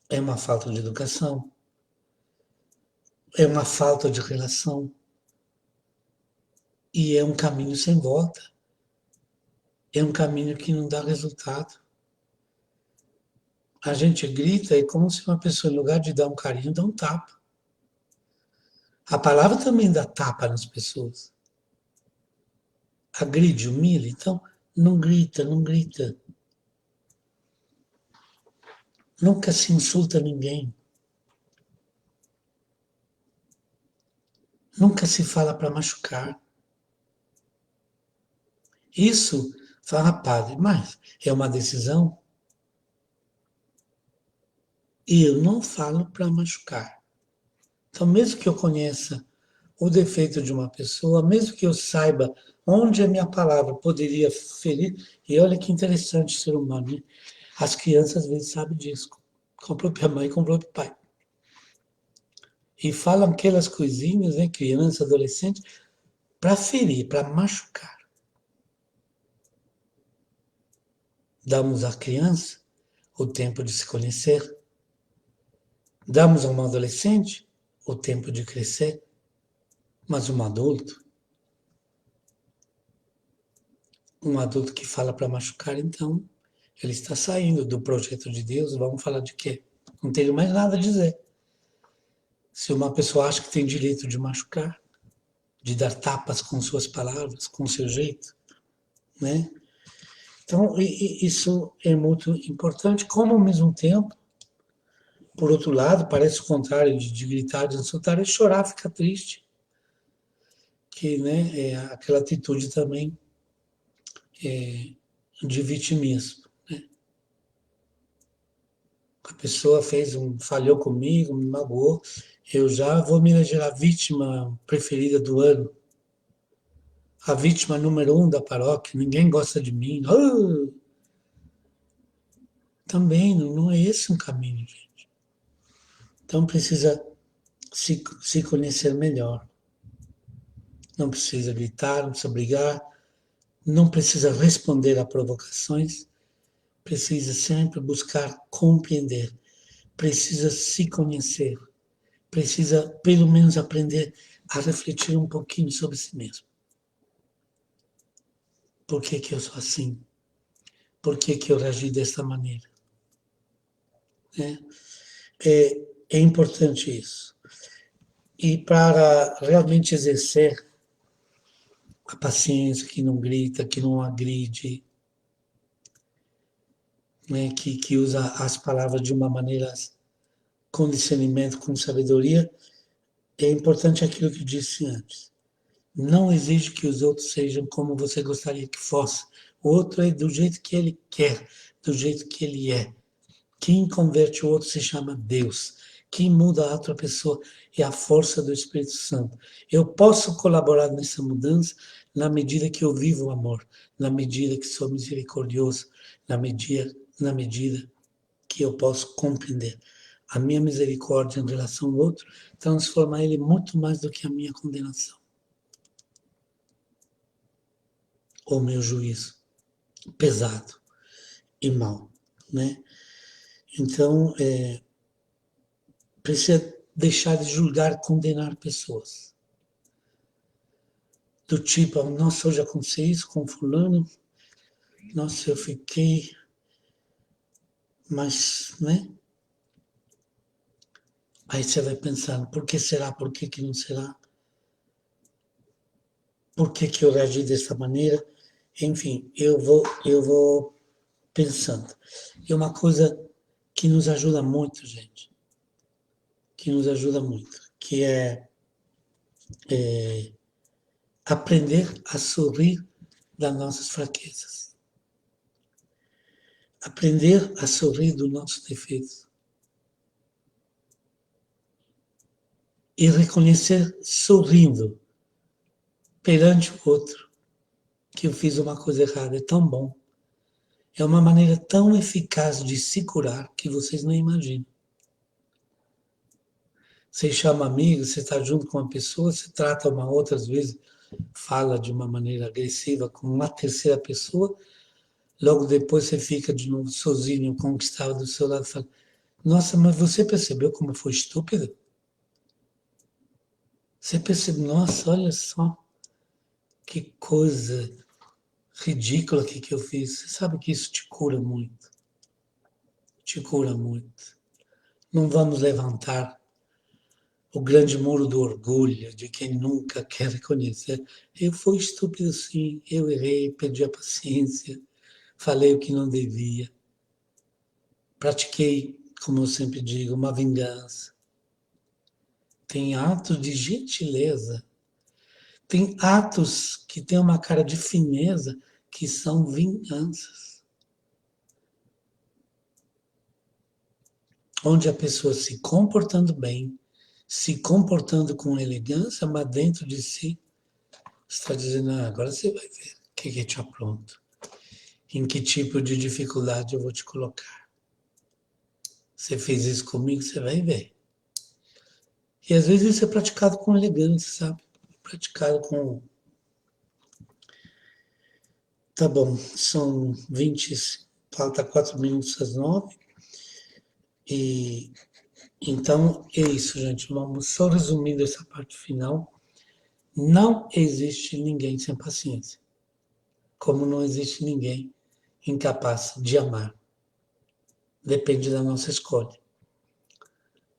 É uma falta de educação. É uma falta de relação. E é um caminho sem volta. É um caminho que não dá resultado. A gente grita é como se uma pessoa, em lugar de dar um carinho, dá um tapa. A palavra também dá tapa nas pessoas. Agride, humilha. Então, não grita, não grita. Nunca se insulta ninguém. Nunca se fala para machucar. Isso, fala padre, mas é uma decisão. E eu não falo para machucar. Então, mesmo que eu conheça o defeito de uma pessoa, mesmo que eu saiba onde a minha palavra poderia ferir, e olha que interessante ser humano, né? As crianças às vezes sabem disso, com a própria mãe e com o próprio pai. E falam aquelas coisinhas, né, criança, adolescente, para ferir, para machucar. Damos à criança o tempo de se conhecer, damos a um adolescente o tempo de crescer, mas um adulto que fala para machucar, então, ele está saindo do projeto de Deus, vamos falar de quê? Não tenho mais nada a dizer. Se uma pessoa acha que tem direito de machucar, de dar tapas com suas palavras, com seu jeito, né? Então, isso é muito importante, como ao mesmo tempo, por outro lado, parece o contrário de gritar, de insultar, é chorar, ficar triste, que, né, é aquela atitude também de vitimismo. A pessoa falhou comigo, me magoou, eu já vou me eleger a vítima preferida do ano, a vítima número um da paróquia, ninguém gosta de mim. Também não é esse um caminho, gente. Então precisa se conhecer melhor. Não precisa gritar, não precisa brigar, não precisa responder a provocações, precisa sempre buscar compreender, precisa se conhecer, precisa pelo menos aprender a refletir um pouquinho sobre si mesmo. Por que que eu sou assim? Por que que eu reagi dessa maneira? Né? é importante isso. E para realmente exercer a paciência, que não grita, que não agride, né, que usa as palavras de uma maneira com discernimento, com sabedoria, é importante aquilo que eu disse antes. Não exige que os outros sejam como você gostaria que fosse. O outro é do jeito que ele quer, do jeito que ele é. Quem converte o outro se chama Deus. Quem muda a outra pessoa é a força do Espírito Santo. Eu posso colaborar nessa mudança na medida que eu vivo o amor, na medida que sou misericordioso, na medida que eu posso compreender a minha misericórdia em relação ao outro, transformar ele muito mais do que a minha condenação ou meu juízo pesado e mau, né? Então, precisa deixar de julgar, condenar pessoas. Do tipo, nossa, hoje aconteceu isso com fulano, nossa, eu fiquei, mas, né? Aí você vai pensando, por que será, por que não será? Por que eu reagi dessa maneira? Enfim, eu vou pensando. E uma coisa que nos ajuda muito, gente, que nos ajuda muito, que é aprender a sorrir das nossas fraquezas. Aprender a sorrir dos nossos defeitos. E reconhecer sorrindo perante o outro que eu fiz uma coisa errada. É tão bom. É uma maneira tão eficaz de se curar que vocês não imaginam. Você chama amigos, você está junto com uma pessoa, você trata uma outra, às vezes fala de uma maneira agressiva com uma terceira pessoa, logo depois você fica de novo sozinho, conquistado do seu lado e fala, nossa, mas você percebeu como foi estúpido? Você percebeu, nossa, olha só, que coisa ridícula que eu fiz. Você sabe que isso te cura muito. Te cura muito. Não vamos levantar o grande muro do orgulho de quem nunca quer reconhecer. Eu fui estúpido sim, eu errei, perdi a paciência, falei o que não devia. Pratiquei, como eu sempre digo, uma vingança. Tem atos de gentileza, tem atos que têm uma cara de fineza que são vinganças. Onde a pessoa se comportando bem, se comportando com elegância, mas dentro de si está dizendo, agora você vai ver o que te apronto. Em que tipo de dificuldade eu vou te colocar. Você fez isso comigo, você vai ver. E às vezes isso é praticado com elegância, sabe? Praticado com... Tá bom, são 20, falta 4 minutos às 9. E então é isso, gente. Vamos só resumindo essa parte final. Não existe ninguém sem paciência. Como não existe ninguém incapaz de amar. Depende da nossa escolha.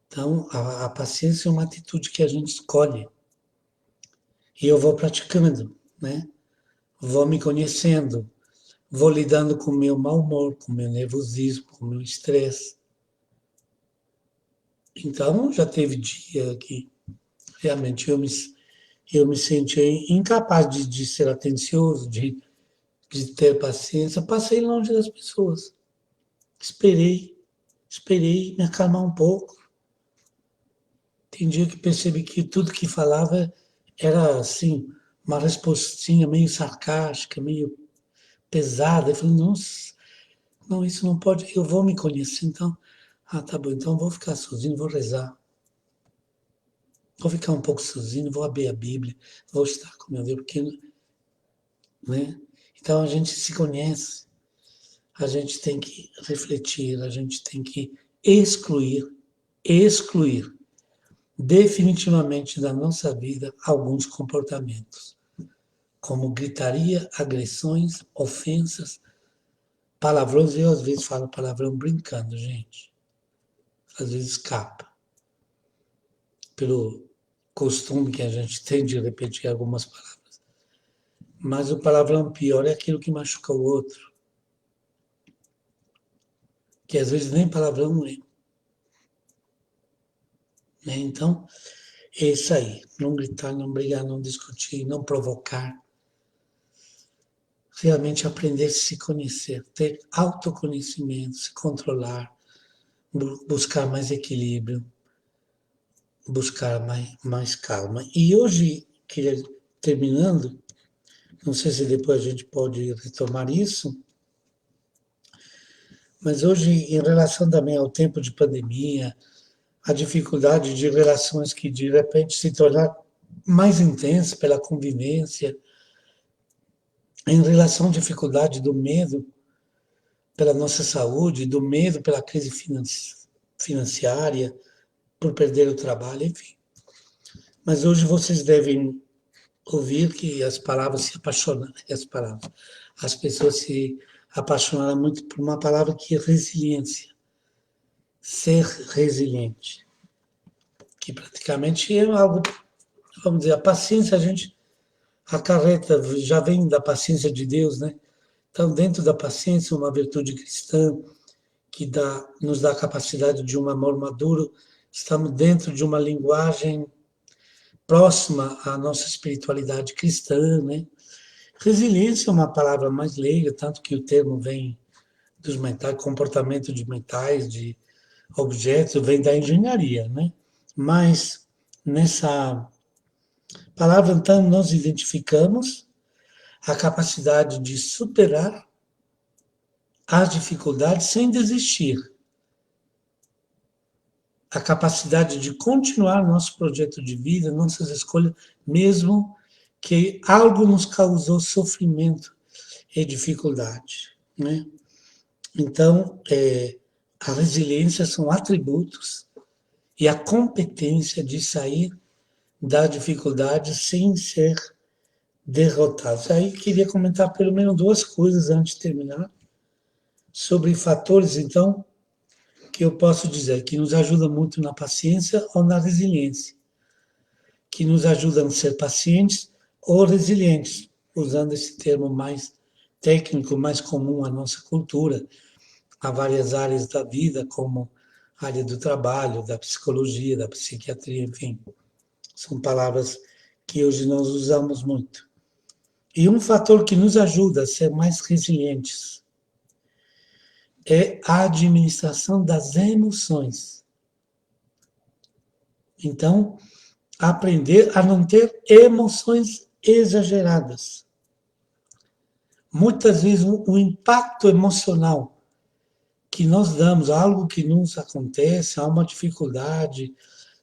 Então, a paciência é uma atitude que a gente escolhe. E eu vou praticando, né? Vou me conhecendo, vou lidando com o meu mau humor, com o meu nervosismo, com o meu estresse. Então, já teve dia que realmente eu me senti incapaz de ser atencioso, de ter paciência. Passei longe das pessoas. Esperei me acalmar um pouco. Tem dia que percebi que tudo que falava era assim, uma respostinha meio sarcástica, meio pesada. Eu falei, nossa, não, isso não pode, eu vou me conhecer, então, tá bom, então vou ficar sozinho, vou rezar. Vou ficar um pouco sozinho, vou abrir a Bíblia, vou estar com meu Deus, porque, né? Então a gente se conhece, a gente tem que refletir, a gente tem que excluir definitivamente da nossa vida alguns comportamentos, como gritaria, agressões, ofensas, palavrões. Eu às vezes falo palavrão brincando, gente. às vezes escapa, pelo costume que a gente tem de repetir algumas palavras. Mas o palavrão pior é aquilo que machuca o outro, que às vezes nem palavrão é. Né? Então, é isso aí. Não gritar, não brigar, não discutir, não provocar. Realmente aprender a se conhecer, ter autoconhecimento, se controlar, buscar mais equilíbrio, buscar mais calma. E hoje, terminando, não sei se depois a gente pode retomar isso, mas hoje, em relação também ao tempo de pandemia, a dificuldade de relações que de repente se tornar mais intensas pela convivência, em relação à dificuldade do medo pela nossa saúde, do medo pela crise financiária, por perder o trabalho, enfim. Mas hoje vocês devem ouvir que as palavras se apaixonam, as pessoas se apaixonaram muito por uma palavra que é resiliência, ser resiliente, que praticamente é algo, vamos dizer, a paciência a gente acarreta, já vem da paciência de Deus, né? Então, dentro da paciência, uma virtude cristã que nos dá a capacidade de um amor maduro, estamos dentro de uma linguagem próxima à nossa espiritualidade cristã, né? Resiliência é uma palavra mais leiga, tanto que o termo vem dos mentais, comportamento de mentais, de objetos, vem da engenharia, né? Mas nessa palavra, então, nós identificamos a capacidade de superar as dificuldades sem desistir, a capacidade de continuar nosso projeto de vida, nossas escolhas, mesmo que algo nos causou sofrimento e dificuldade, né? Então, a resiliência são atributos e a competência de sair da dificuldade sem ser derrotados. Aí queria comentar pelo menos duas coisas antes de terminar, sobre fatores, então, que eu posso dizer que nos ajudam muito na paciência ou na resiliência, que nos ajudam a ser pacientes ou resilientes, usando esse termo mais técnico, mais comum à nossa cultura, a várias áreas da vida, como a área do trabalho, da psicologia, da psiquiatria, enfim. São palavras que hoje nós usamos muito. E um fator que nos ajuda a ser mais resilientes é a administração das emoções. Então, aprender a não ter emoções exageradas. Muitas vezes o impacto emocional que nós damos a algo que nos acontece, a uma dificuldade,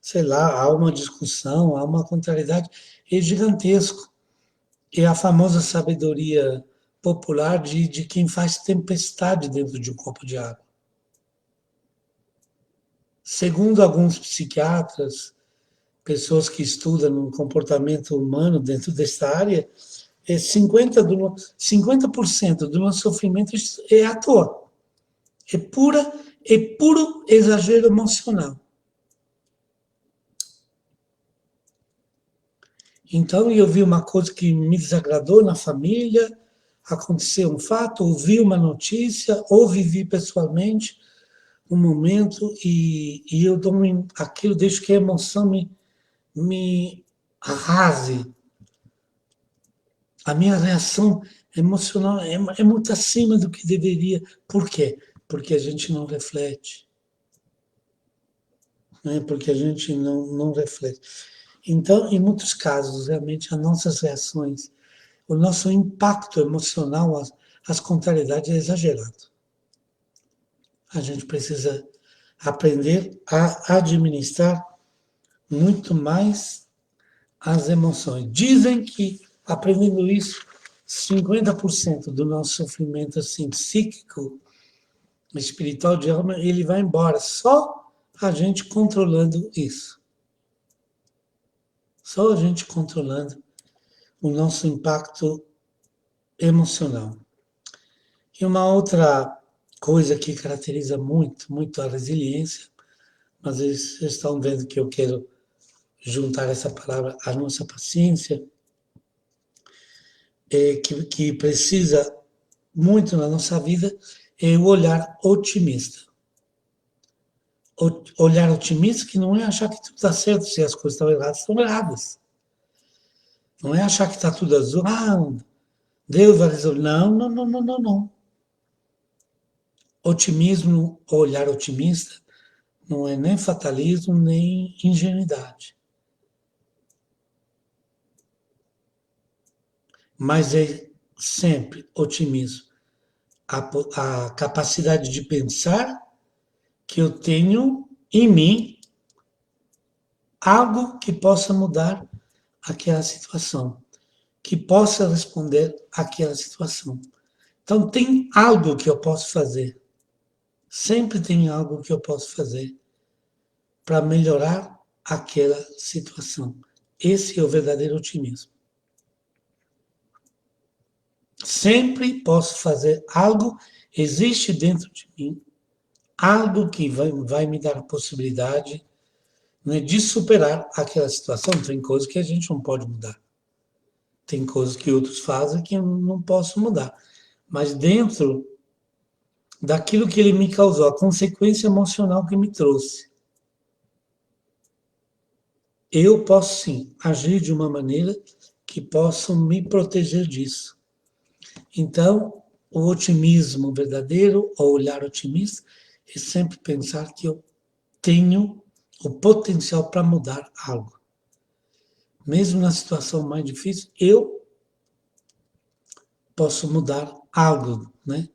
sei lá, a uma discussão, a uma contrariedade, é gigantesco. É a famosa sabedoria popular de quem faz tempestade dentro de um copo de água. Segundo alguns psiquiatras, pessoas que estudam o comportamento humano dentro desta área, 50% do nosso sofrimento é à toa. É puro exagero emocional. Então, eu vi uma coisa que me desagradou na família, aconteceu um fato, ouvi uma notícia, ou vivi pessoalmente um momento e eu dou aquilo, deixo que a emoção me arrase. A minha reação emocional é muito acima do que deveria. Por quê? Porque a gente não reflete. Né? Porque a gente não reflete. Então, em muitos casos, realmente, as nossas reações, o nosso impacto emocional, as contrariedades é exagerado. A gente precisa aprender a administrar muito mais as emoções. Dizem que, aprendendo isso, 50% do nosso sofrimento assim, psíquico, espiritual, de alma, ele vai embora. Só a gente controlando isso. Só a gente controlando o nosso impacto emocional. E uma outra coisa que caracteriza muito, muito a resiliência mas eles estão vendo que eu quero juntar essa palavra à nossa paciência, que precisa muito na nossa vida, é o olhar otimista. O olhar otimista que não é achar que tudo está certo, se as coisas estão erradas. Não é achar que está tudo azul, Deus vai resolver. Não, não, não, não, não, não. Otimismo, olhar otimista, não é nem fatalismo, nem ingenuidade. Mas é sempre otimismo. A capacidade de pensar que eu tenho em mim algo que possa mudar aquela situação, que possa responder àquela situação. Então, tem algo que eu posso fazer. Sempre tem algo que eu posso fazer para melhorar aquela situação. Esse é o verdadeiro otimismo. Sempre posso fazer algo, existe dentro de mim, algo que vai me dar a possibilidade, né, de superar aquela situação. Tem coisas que a gente não pode mudar. Tem coisas que outros fazem que eu não posso mudar. Mas dentro daquilo que ele me causou, a consequência emocional que me trouxe, eu posso sim agir de uma maneira que possa me proteger disso. Então, o otimismo verdadeiro, ou olhar otimista, é sempre pensar que eu tenho o potencial para mudar algo. Mesmo na situação mais difícil, eu posso mudar algo, né?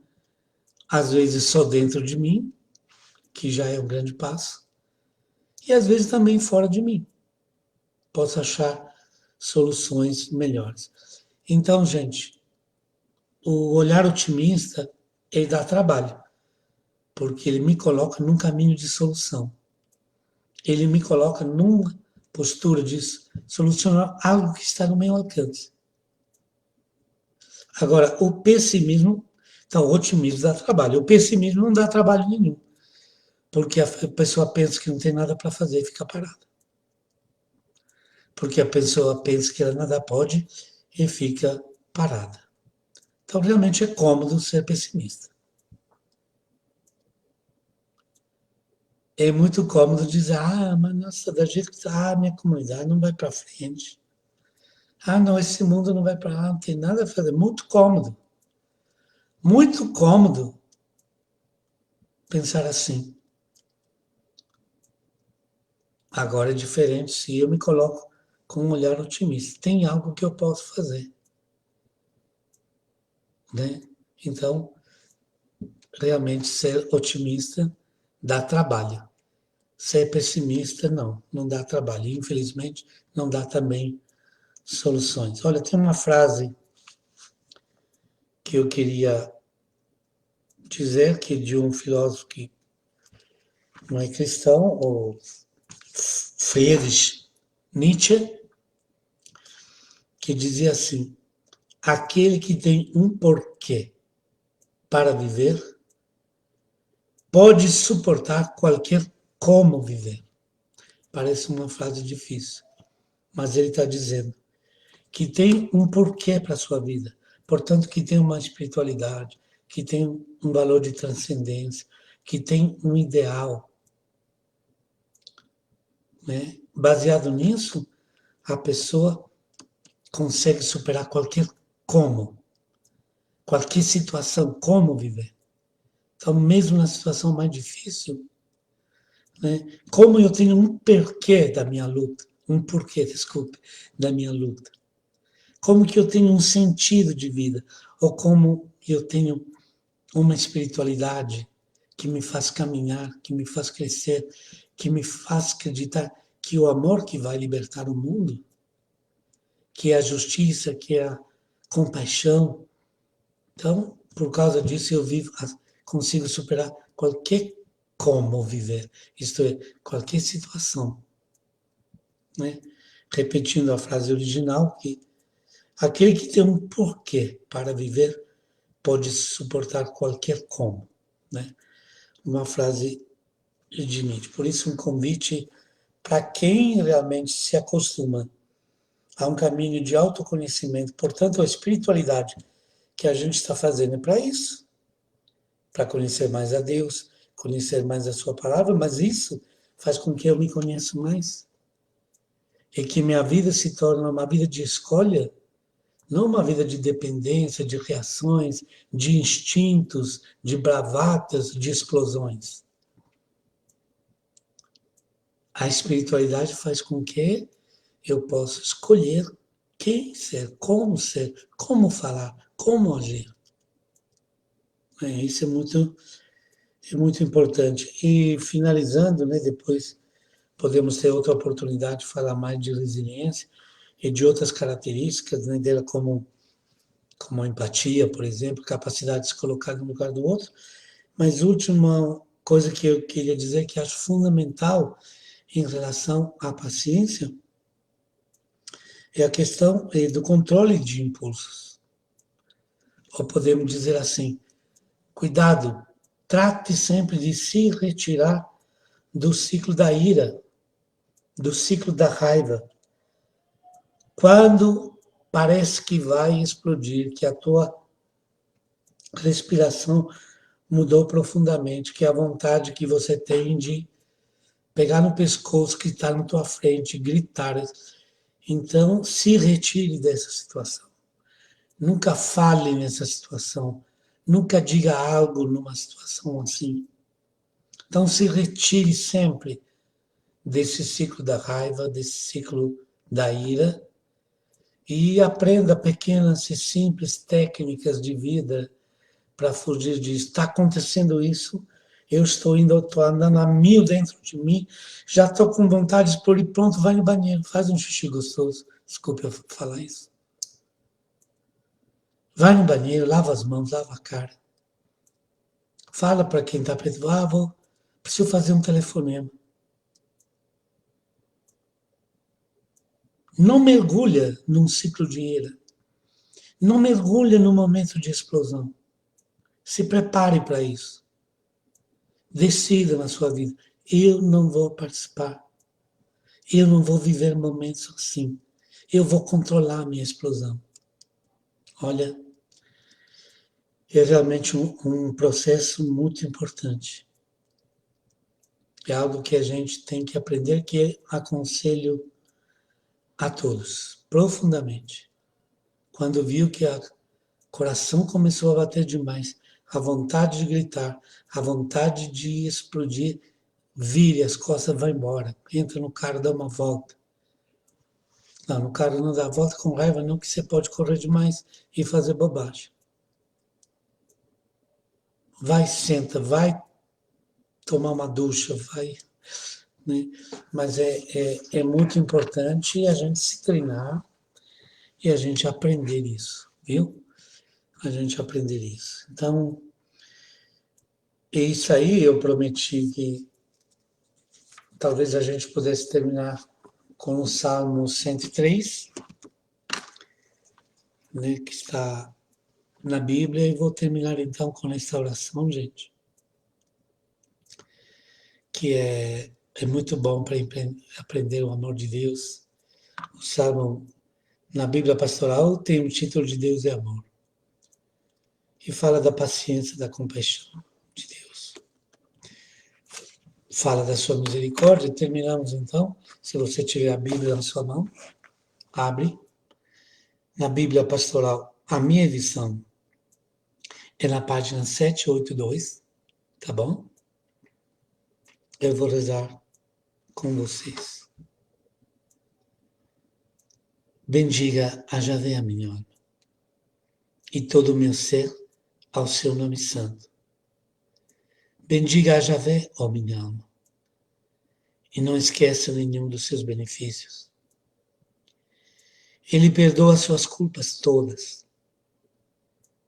Às vezes só dentro de mim, que já é um grande passo, e às vezes também fora de mim. Posso achar soluções melhores. Então, gente, o olhar otimista, ele dá trabalho, porque ele me coloca num caminho de solução. Ele me coloca numa postura de solucionar algo que está no meu alcance. Agora, o pessimismo, então, o otimismo dá trabalho. O pessimismo não dá trabalho nenhum, porque a pessoa pensa que não tem nada para fazer e fica parada. Porque a pessoa pensa que ela nada pode e fica parada. Então, realmente é cômodo ser pessimista. É muito cômodo dizer, mas nossa, da jeito que está, minha comunidade não vai para frente. Não, esse mundo não vai para lá, não tem nada a fazer. Muito cômodo. Muito cômodo pensar assim. Agora é diferente se eu me coloco com um olhar otimista. Tem algo que eu posso fazer, né? Então, realmente ser otimista dá trabalho. Ser pessimista, não dá trabalho. Infelizmente, não dá também soluções. Olha, tem uma frase que eu queria dizer, que de um filósofo que não é cristão, o Friedrich Nietzsche, que dizia assim: aquele que tem um porquê para viver pode suportar qualquer como viver. Parece uma frase difícil, mas ele está dizendo que tem um porquê para a sua vida, portanto, que tem uma espiritualidade, que tem um valor de transcendência, que tem um ideal, né? Baseado nisso, a pessoa consegue superar qualquer como, qualquer situação, como viver. Então, mesmo na situação mais difícil, né, como eu tenho um porquê da minha luta, um porquê, desculpe, da minha luta. Como que eu tenho um sentido de vida, ou como eu tenho uma espiritualidade que me faz caminhar, que me faz crescer, que me faz acreditar que o amor que vai libertar o mundo, que é a justiça, que é a compaixão. Então, por causa disso, eu consigo superar qualquer como viver, isto é, qualquer situação. Né? Repetindo a frase original, que aquele que tem um porquê para viver pode suportar qualquer como. Né? Uma frase de Nietzsche. Por isso, um convite para quem realmente se acostuma a um caminho de autoconhecimento, portanto, a espiritualidade que a gente está fazendo é para isso, para conhecer mais a Deus, conhecer mais a sua palavra, mas isso faz com que eu me conheça mais e que minha vida se torne uma vida de escolha, não uma vida de dependência, de reações, de instintos, de bravatas, de explosões. A espiritualidade faz com que eu possa escolher quem ser, como falar, como agir. Isso é muito importante. E finalizando, né, depois podemos ter outra oportunidade de falar mais de resiliência e de outras características, né, dela como a empatia, por exemplo, capacidade de se colocar no lugar do outro. Mas última coisa que eu queria dizer que acho fundamental em relação à paciência é a questão do controle de impulsos. Ou podemos dizer assim, cuidado, trate sempre de se retirar do ciclo da ira, do ciclo da raiva. Quando parece que vai explodir, que a tua respiração mudou profundamente, que a vontade que você tem de pegar no pescoço que está na tua frente, gritar. Então, se retire dessa situação. Nunca fale nessa situação. Nunca diga algo numa situação assim. Então, se retire sempre desse ciclo da raiva, desse ciclo da ira, e aprenda pequenas e simples técnicas de vida para fugir disso. Está acontecendo isso, eu estou andando a mil dentro de mim, já estou com vontade de explodir, pronto, vai no banheiro, faz um xixi gostoso. Desculpe eu falar isso. Vai no banheiro, lava as mãos, lava a cara. Fala para quem está perto, preciso fazer um telefonema. Não mergulha num ciclo de ira. Não mergulha num momento de explosão. Se prepare para isso. Decida na sua vida. Eu não vou participar. Eu não vou viver momentos assim. Eu vou controlar a minha explosão. Olha, é realmente um processo muito importante. É algo que a gente tem que aprender, que aconselho a todos, profundamente. Quando viu que o coração começou a bater demais, a vontade de gritar, a vontade de explodir, vire as costas, vai embora. Entra no carro, dá uma volta. Não, no carro não dá volta com raiva, não, que você pode correr demais e fazer bobagem. Vai, senta, vai tomar uma ducha, vai. Né? Mas é muito importante a gente se treinar e a gente aprender isso, viu? A gente aprender isso. Então, é isso aí. Eu prometi que talvez a gente pudesse terminar com o Salmo 103, né, que está na Bíblia, e vou terminar então com essa oração, gente, que é muito bom para aprender o amor de Deus. O Salmo, na Bíblia Pastoral, tem o título de Deus é Amor, e fala da paciência, da compaixão de Deus. Fala da sua misericórdia. Terminamos então, se você tiver a Bíblia na sua mão, abre. Na Bíblia Pastoral, a minha edição é na página 782, tá bom? Eu vou rezar com vocês. Bendiga a Javé, a minha alma, e todo o meu ser ao seu nome santo. Bendiga a Javé, ó minha alma, e não esqueça nenhum dos seus benefícios. Ele perdoa suas culpas todas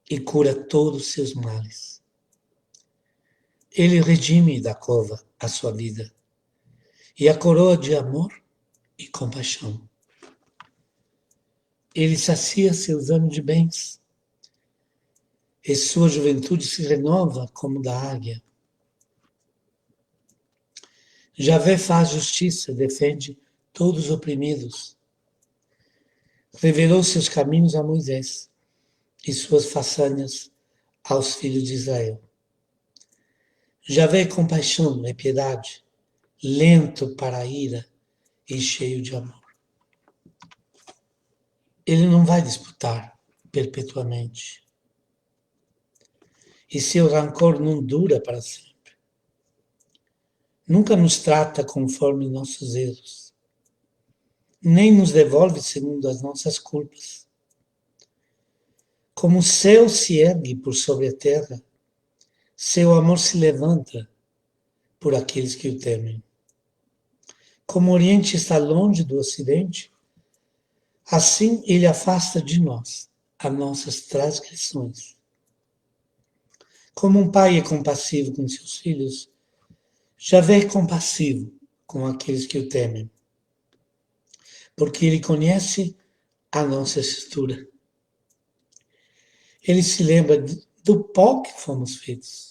e cura todos os seus males. Ele redime da cova a sua vida e a coroa de amor e compaixão. Ele sacia seus anos de bens e sua juventude se renova como da águia. Javé faz justiça, defende todos os oprimidos. Revelou seus caminhos a Moisés e suas façanhas aos filhos de Israel. Javé é compaixão, é piedade, lento para a ira e cheio de amor. Ele não vai disputar perpetuamente. E seu rancor não dura para sempre. Nunca nos trata conforme nossos erros, nem nos devolve segundo as nossas culpas. Como o céu se ergue por sobre a terra, seu amor se levanta por aqueles que o temem. Como o Oriente está longe do Ocidente, assim ele afasta de nós as nossas transgressões. Como um pai é compassivo com seus filhos, Javé é compassivo com aqueles que o temem, porque ele conhece a nossa estrutura. Ele se lembra do pó que fomos feitos.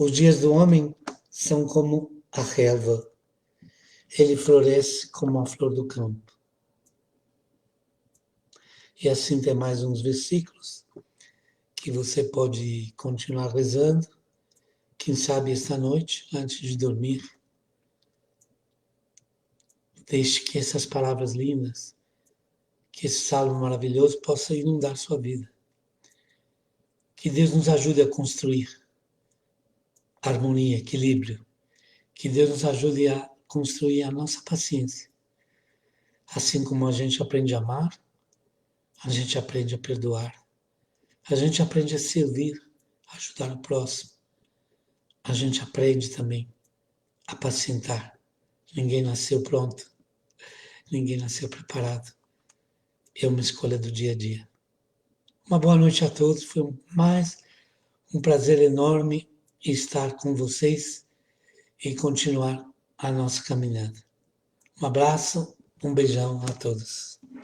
Os dias do homem são como a relva. Ele floresce como a flor do campo. E assim tem mais uns versículos que você pode continuar rezando. Quem sabe esta noite, antes de dormir, deixe que essas palavras lindas, que esse salmo maravilhoso possa inundar sua vida. Que Deus nos ajude a construir harmonia, equilíbrio. Que Deus nos ajude a construir a nossa paciência. Assim como a gente aprende a amar, a gente aprende a perdoar. A gente aprende a servir, a ajudar o próximo. A gente aprende também a pacientar. Ninguém nasceu pronto. Ninguém nasceu preparado. É uma escolha do dia a dia. Uma boa noite a todos. Foi mais um prazer enorme estar com vocês e continuar a nossa caminhada. Um abraço, um beijão a todos.